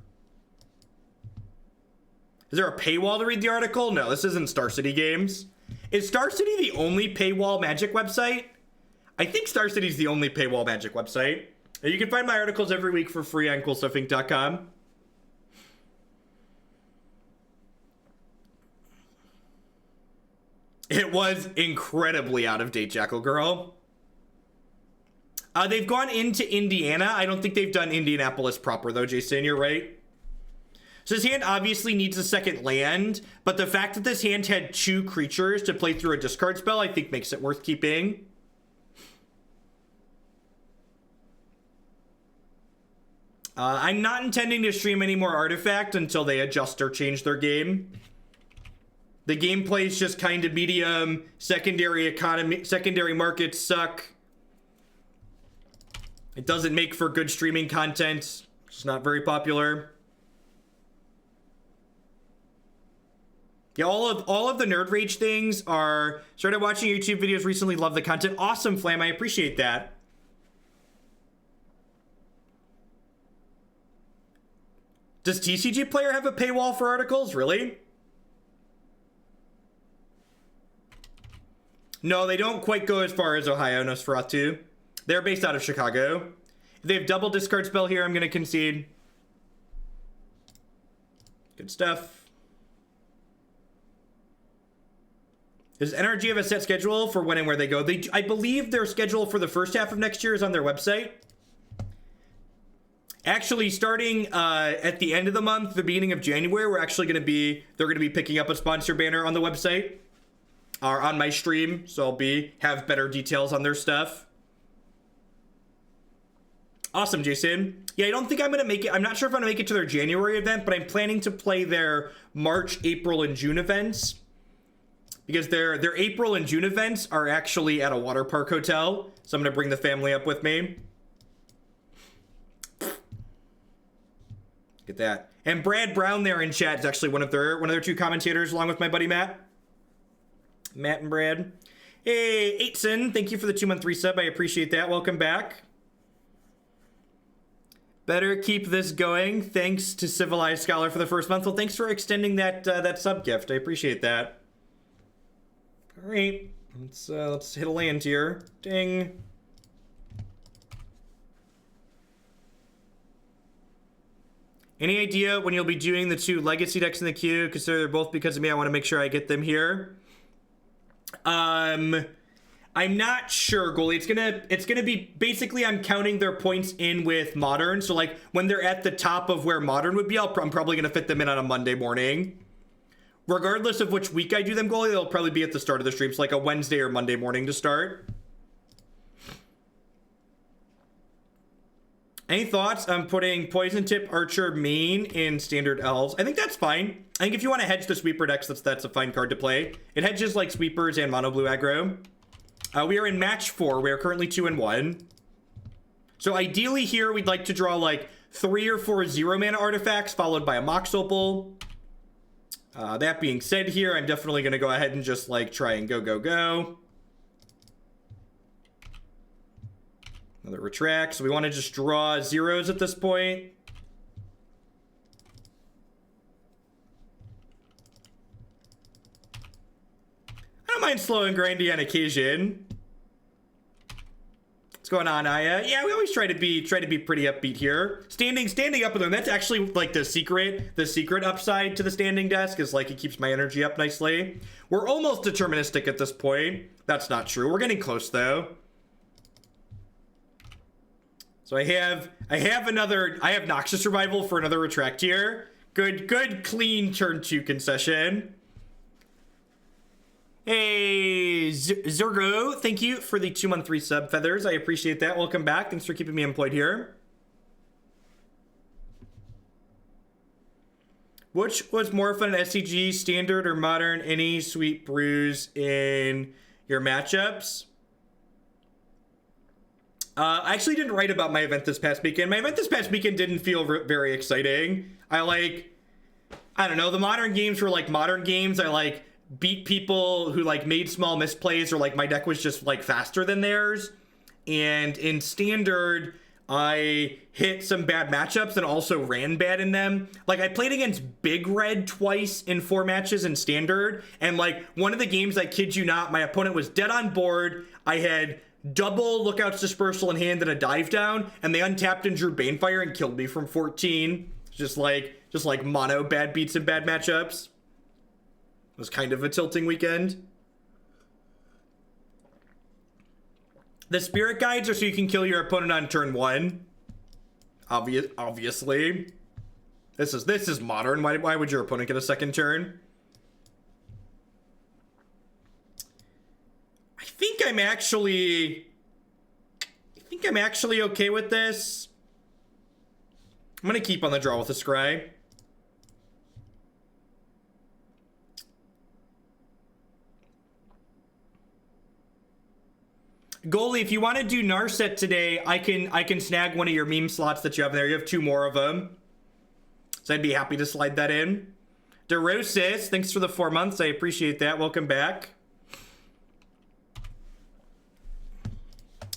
A: Is there a paywall to read the article? No, this isn't Star City Games. Is Star City the only paywall Magic website? I think Star City's the only paywall Magic website. You can find my articles every week for free on CoolStuffInc.com. It was incredibly out of date, Jackal Girl. They've gone into Indiana. I don't think they've done Indianapolis proper, though, Jason. You're right. So this hand obviously needs a second land, but the fact that this hand had 2 creatures to play through a discard spell, I think makes it worth keeping. I'm not intending to stream any more Artifact until they adjust or change their game. The gameplay is just kind of medium. Secondary markets suck. It doesn't make for good streaming content. It's not very popular. Yeah, all of the Nerd Rage things are... Started watching YouTube videos recently, love the content. Awesome, Flam, I appreciate that. Does TCG Player have a paywall for articles? Really? No, they don't quite go as far as Ohio Nosferatu. They're based out of Chicago. If they have double discard spell here, I'm going to concede. Good stuff. Does NRG have a set schedule for when and where they go? I believe their schedule for the first half of next year is on their website. Actually, starting at the end of the month, the beginning of January, they're going to be picking up a sponsor banner on the website or on my stream, so I'll have better details on their stuff. Awesome, Jason. Yeah, I don't think I'm going to make it. I'm not sure if I'm going to make it to their January event, but I'm planning to play their March, April, and June events. Because their April and June events are actually at a water park hotel. So I'm going to bring the family up with me. Get that. And Brad Brown there in chat is actually one of their 2 commentators, along with my buddy Matt. Matt and Brad. Hey, Aitson, thank you for the 2-month resub. I appreciate that. Welcome back. Better keep this going. Thanks to Civilized Scholar for the first month. Well, thanks for extending that sub gift. I appreciate that. All right, let's hit a land here. Ding. Any idea when you'll be doing the 2 legacy decks in the queue? Consider they're both because of me. I want to make sure I get them here. I'm not sure, Goalie. It's gonna be basically I'm counting their points in with Modern. So like when they're at the top of where Modern would be, I'm probably gonna fit them in on a Monday morning. Regardless of which week I do them, Goalie, they'll probably be at the start of the stream. So like a Wednesday or Monday morning to start. Any thoughts on putting Poison Tip Archer main in Standard Elves? I think that's fine. I think if you want to hedge the Sweeper decks, that's a fine card to play. It hedges like Sweepers and Mono Blue aggro. We are in match 4. We are currently 2-1. So ideally here, we'd like to draw like 3 or 4 0-mana artifacts, followed by a Mox Opal. That being said here, I'm definitely going to go ahead and just like try and go. Another Retract. So we want to just draw 0s at this point. I don't mind slow and grindy on occasion. What's going on, Aya? Yeah, we always try to be pretty upbeat here. Standing up with them. That's actually like the secret upside to the standing desk is like it keeps my energy up nicely. We're almost deterministic at this point. That's not true. We're getting close though. So I have Noxious Revival for another Retract here. Good clean turn 2 concession. Hey, Zergo, thank you for the 2-month resub, Feathers. I appreciate that. Welcome back. Thanks for keeping me employed here. Which was more fun, SCG, Standard, or Modern? Any sweet brews in your matchups? I actually didn't write about my event this past weekend. My event this past weekend didn't feel very exciting. I don't know, the modern games were like modern games. I beat people who made small misplays, or my deck was just faster than theirs. And in Standard, I hit some bad matchups and also ran bad in them. I played against Big Red twice in 4 matches in Standard. And one of the games, I kid you not, my opponent was dead on board. I had double Lookout's Dispersal in hand and a dive down, and they untapped and drew Banefire and killed me from 14. Just like mono bad beats and bad matchups. It was kind of a tilting weekend. The spirit guides are so you can kill your opponent on turn 1. Obviously. This is modern. Why would your opponent get a second turn? I think I'm actually okay with this. I'm gonna keep on the draw with the scry. Goalie, if you want to do Narset today, I can snag one of your meme slots that you have there. You have 2 more of them. So I'd be happy to slide that in. Derosis, thanks for the 4 months. I appreciate that. Welcome back.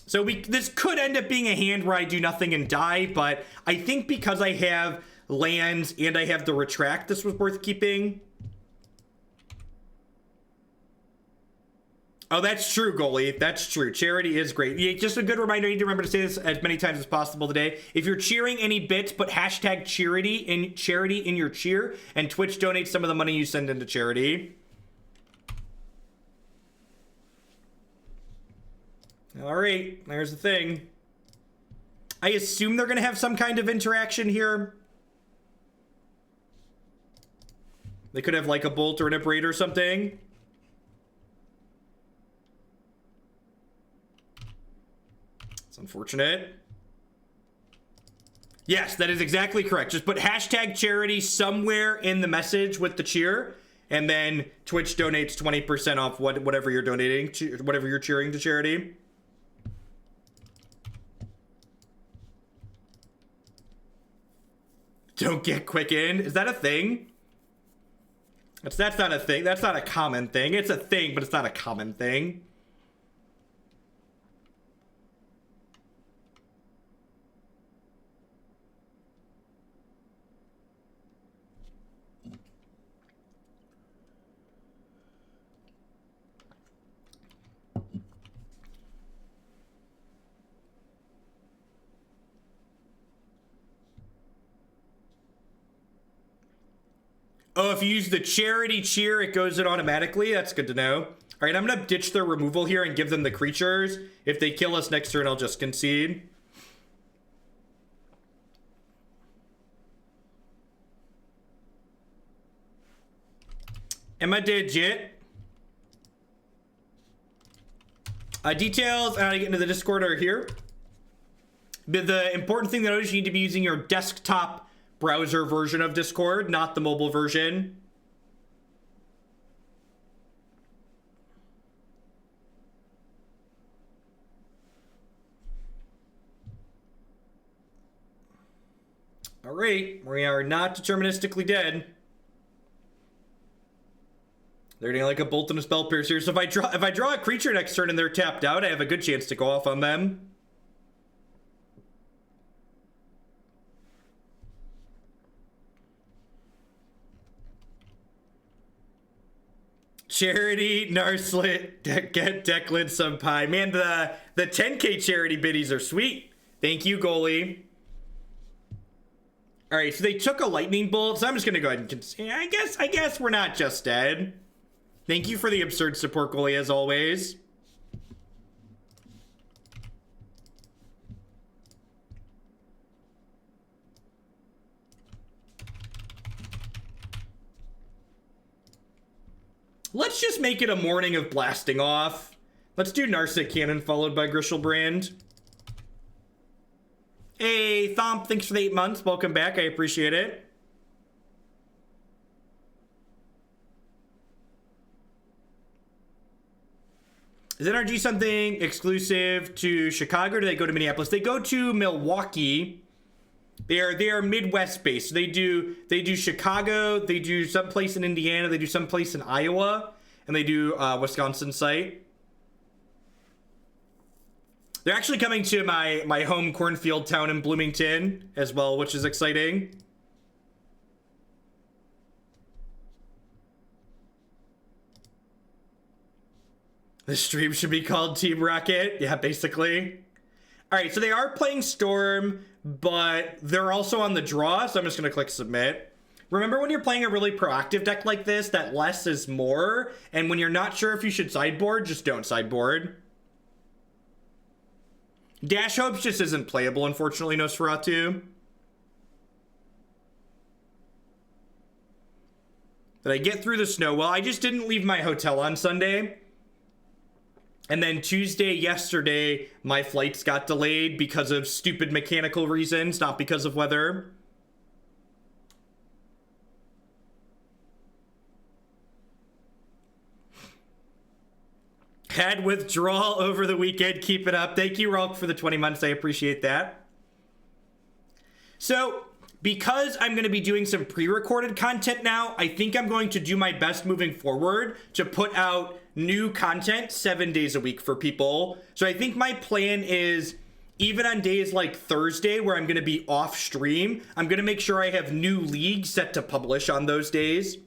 A: So this could end up being a hand where I do nothing and die, but I think because I have lands and I have the Retract, this was worth keeping. Oh, that's true, Goalie. That's true. Charity is great. Yeah, just a good reminder, I need to remember to say this as many times as possible today. If you're cheering any bits, put hashtag charity in your cheer, and Twitch donates some of the money you send into charity. All right, there's the thing. I assume they're going to have some kind of interaction here. They could have like a bolt or an abrade or something. It's unfortunate. Yes, that is exactly correct. Just put hashtag charity somewhere in the message with the cheer, and then Twitch donates 20% off whatever you're donating to, whatever you're cheering to charity. Don't get quick in. Is that a thing? That's not a thing. That's not a common thing. It's a thing, but it's not a common thing. Oh, if you use the charity cheer, it goes in automatically. That's good to know. All right, I'm going to ditch their removal here and give them the creatures. If they kill us next turn, I'll just concede. Am I digit? Details on how to get into the Discord are here. The important thing to note is you need to be using your desktop browser version of Discord, not the mobile version. All right, we are not deterministically dead. They're getting like a bolt and a spell piercer. So if I draw a creature next turn and they're tapped out, I have a good chance to go off on them. Charity, Narslit, get Decklid some pie. Man, the 10k charity biddies are sweet. Thank you, Goalie. All right, so they took a lightning bolt, so I'm just gonna go ahead and concede. I guess we're not just dead. Thank you for the absurd support, Goalie, as always. Let's just make it a morning of blasting off. Let's do Narset Cannon followed by Grishelbrand. Hey, Thomp, thanks for the 8 months. Welcome back. I appreciate it. Is NRG something exclusive to Chicago, or do they go to Minneapolis? They go to Milwaukee. They are Midwest based. So they do Chicago, they do someplace in Indiana, they do someplace in Iowa, and they do Wisconsin site. They're actually coming to my home cornfield town in Bloomington as well, which is exciting. The stream should be called Team Rocket. Yeah, basically. All right, so they are playing Storm, but they're also on the draw, so I'm just going to click Submit. Remember, when you're playing a really proactive deck like this, that less is more, and when you're not sure if you should sideboard, just don't sideboard. Dash Hopes just isn't playable, unfortunately, Nosferatu. Did I get through the snow? Well, I just didn't leave my hotel on Sunday. And then Tuesday, yesterday, my flights got delayed because of stupid mechanical reasons, not because of weather. Had withdrawal over the weekend. Keep it up. Thank you, Rolk, for the 20 months. I appreciate that. So, because I'm going to be doing some pre-recorded content now, I think I'm going to do my best moving forward to put out new content 7 days a week for people. So I think my plan is, even on days like Thursday where I'm going to be off stream, I'm going to make sure I have new leagues set to publish on those days.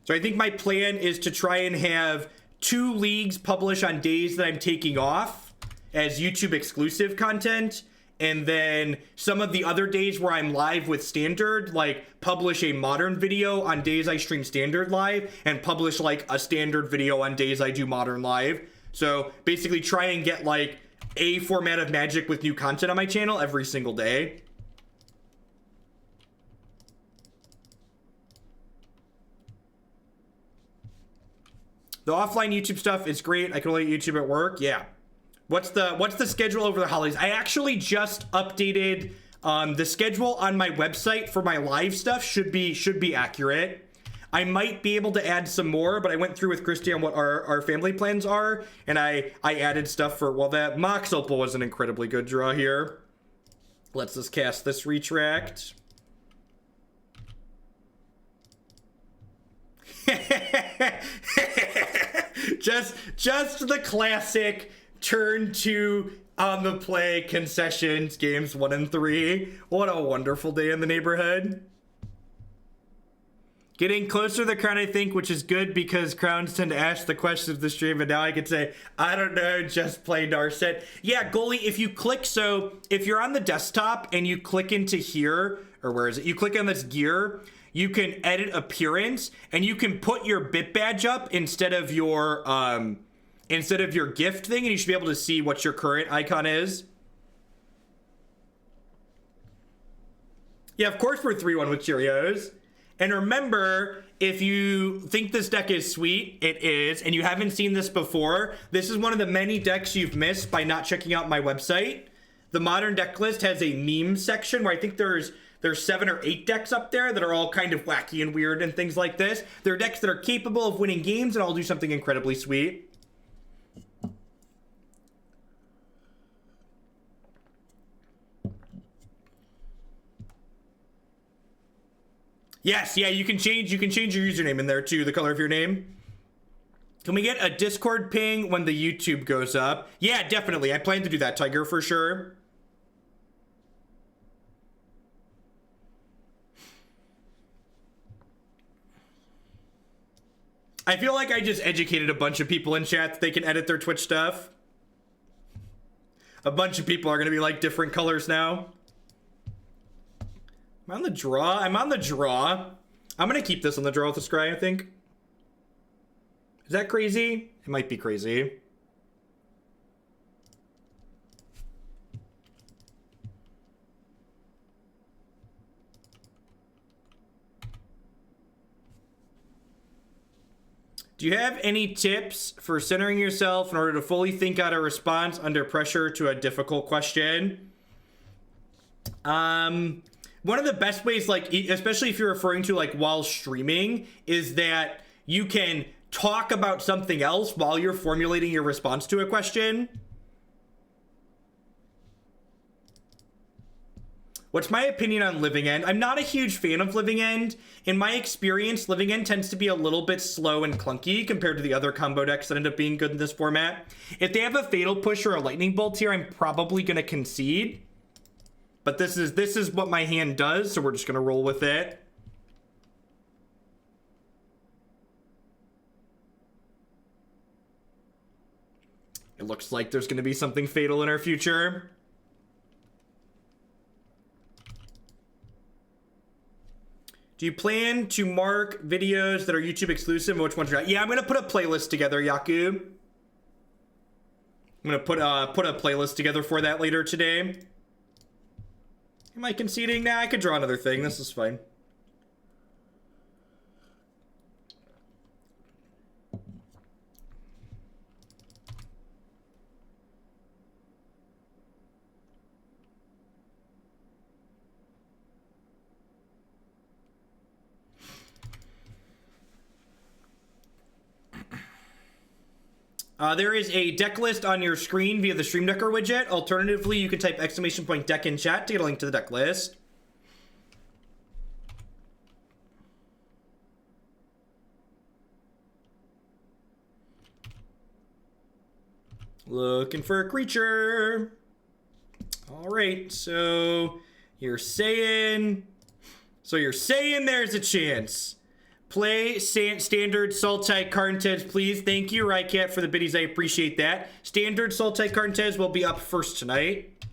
A: So I think my plan is to try and have 2 leagues publish on days that I'm taking off as YouTube exclusive content, and then some of the other days where I'm live with Standard, like publish a Modern video on days I stream Standard live, and publish like a Standard video on days I do Modern live. So basically try and get like a format of Magic with new content on my channel every single day. The offline YouTube stuff is great. I can only YouTube at work. Yeah. What's the schedule over the holidays? I actually just updated the schedule on my website for my live stuff. Should be accurate. I might be able to add some more, but I went through with Christy on what our family plans are, and I added stuff for, well, that Mox Opal was an incredibly good draw here. Let's just cast this Retract. just the classic turn 2 on the play concessions games 1 and 3. What a wonderful day in the neighborhood. Getting closer to the crown, I think, which is good because crowns tend to ask the questions of the stream, and now I can say, I don't know, just play Narset. Yeah, Goalie, if you click, so if you're on the desktop and you click into here, or where is it? You click on this gear, you can edit appearance, and you can put your bit badge up instead of your gift thing, and you should be able to see what your current icon is. Yeah, of course we're 3-1 with Cheerios. And remember, if you think this deck is sweet, it is, and you haven't seen this before, this is one of the many decks you've missed by not checking out my website. The Modern deck list has a meme section where I think there's 7 or 8 decks up there that are all kind of wacky and weird and things like this. They're decks that are capable of winning games, and I'll do something incredibly sweet. Yes, yeah, you can change your username in there too, the color of your name. Can we get a Discord ping when the YouTube goes up? Yeah, definitely. I plan to do that, Tiger, for sure. I feel like I just educated a bunch of people in chat that they can edit their Twitch stuff. A bunch of people are going to be like different colors now. I'm on the draw. I'm on the draw. I'm going to keep this on the draw with the scry, I think. Is that crazy? It might be crazy. Do you have any tips for centering yourself in order to fully think out a response under pressure to a difficult question? One of the best ways, like, especially if you're referring to like while streaming, is that you can talk about something else while you're formulating your response to a question. What's my opinion on Living End? I'm not a huge fan of Living End. In my experience, Living End tends to be a little bit slow and clunky compared to the other combo decks that end up being good in this format. If they have a Fatal Push or a Lightning Bolt here, I'm probably going to concede. But this is what my hand does, so we're just going to roll with it. It looks like there's going to be something fatal in our future. Do you plan to mark videos that are YouTube exclusive? Which ones are? Yeah, I'm going to put a playlist together, Yaku. I'm gonna put a playlist together for that later today. Am I conceding? Nah, I could draw another thing. This is fine. There is a deck list on your screen via the Stream Decker widget. Alternatively, you can type !deck in chat to get a link to the deck list. Looking for a creature. All right, so you're saying there's a chance. Play standard Sultai Carntez, please. Thank you, Rycat, for the biddies. I appreciate that. Standard Sultai Carntez will be up first tonight.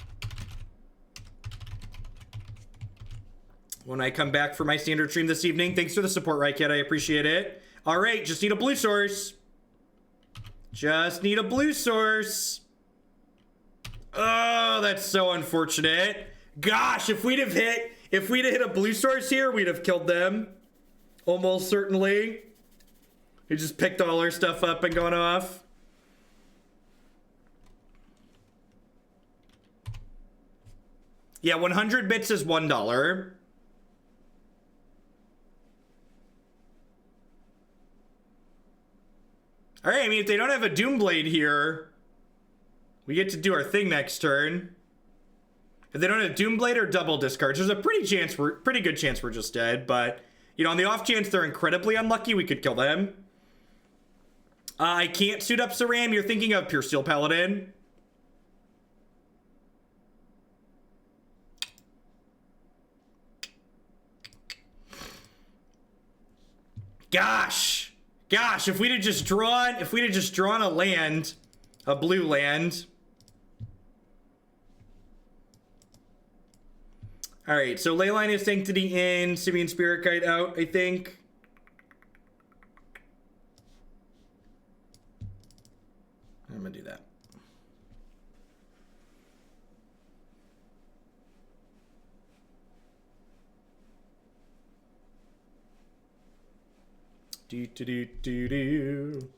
A: When I come back for my standard stream this evening. Thanks for the support, Rycat. I appreciate it. All right, just need a blue source. Just need a blue source. Oh, that's so unfortunate. Gosh, if we'd have hit a blue source here, we'd have killed them. Almost certainly. We just picked all our stuff up and gone off. Yeah, 100 bits is $1. All right, I mean, if they don't have a Doomblade here, we get to do our thing next turn. If they don't have Doomblade or double discards, there's a pretty good chance we're just dead, but you know, on the off chance they're incredibly unlucky, we could kill them. I can't suit up Sram. You're thinking of Puresteel Paladin. Gosh, if we'd have just drawn a land, a blue land. All right, so Leyline of Sanctity in, Simian Spirit Guide out, I think. I'm gonna do that. Do do do do do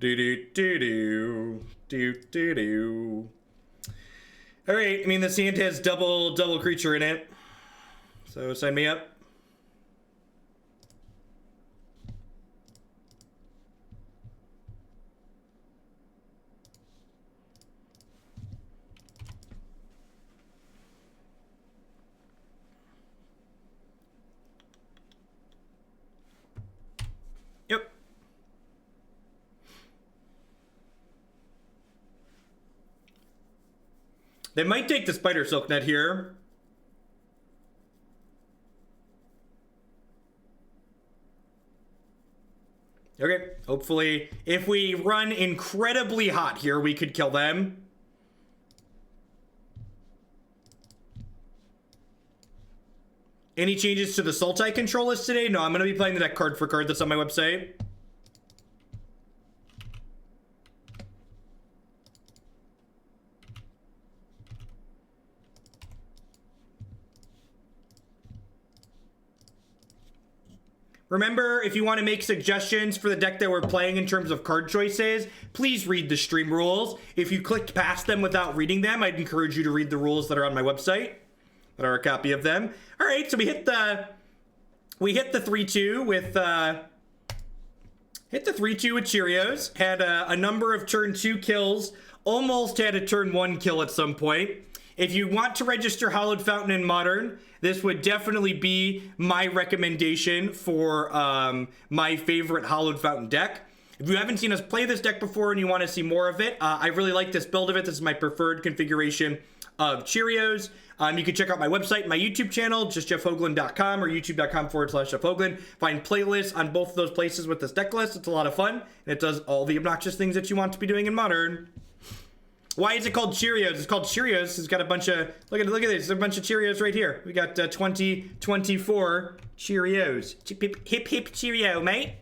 A: do do do do do do. All right, I mean the sand has double creature in it. So sign me up. Yep. They might take the Spidersilk Net here. Okay, hopefully, if we run incredibly hot here, we could kill them. Any changes to the Sultai control list today? No, I'm going to be playing the deck card for card that's on my website. Remember, if you want to make suggestions for the deck that we're playing in terms of card choices, please read the stream rules. If you clicked past them without reading them, I'd encourage you to read the rules that are on my website, that are a copy of them. All right, so we hit the 3-2 with Cheerios. Had a number of turn 2 kills. Almost had a turn 1 kill at some point. If you want to register Hallowed Fountain in Modern, this would definitely be my recommendation for my favorite Hallowed Fountain deck. If you haven't seen us play this deck before and you want to see more of it, I really like this build of it. This is my preferred configuration of Cheerios. You can check out my website, my YouTube channel, just jeffhoagland.com or youtube.com/Jeff Hoagland. Find playlists on both of those places with this deck list. It's a lot of fun, and it does all the obnoxious things that you want to be doing in Modern. Why is it called Cheerios? It's called Cheerios. It's got a bunch of, look at this, there's a bunch of Cheerios right here. We got 24 Cheerios. Hip hip Cheerio, mate.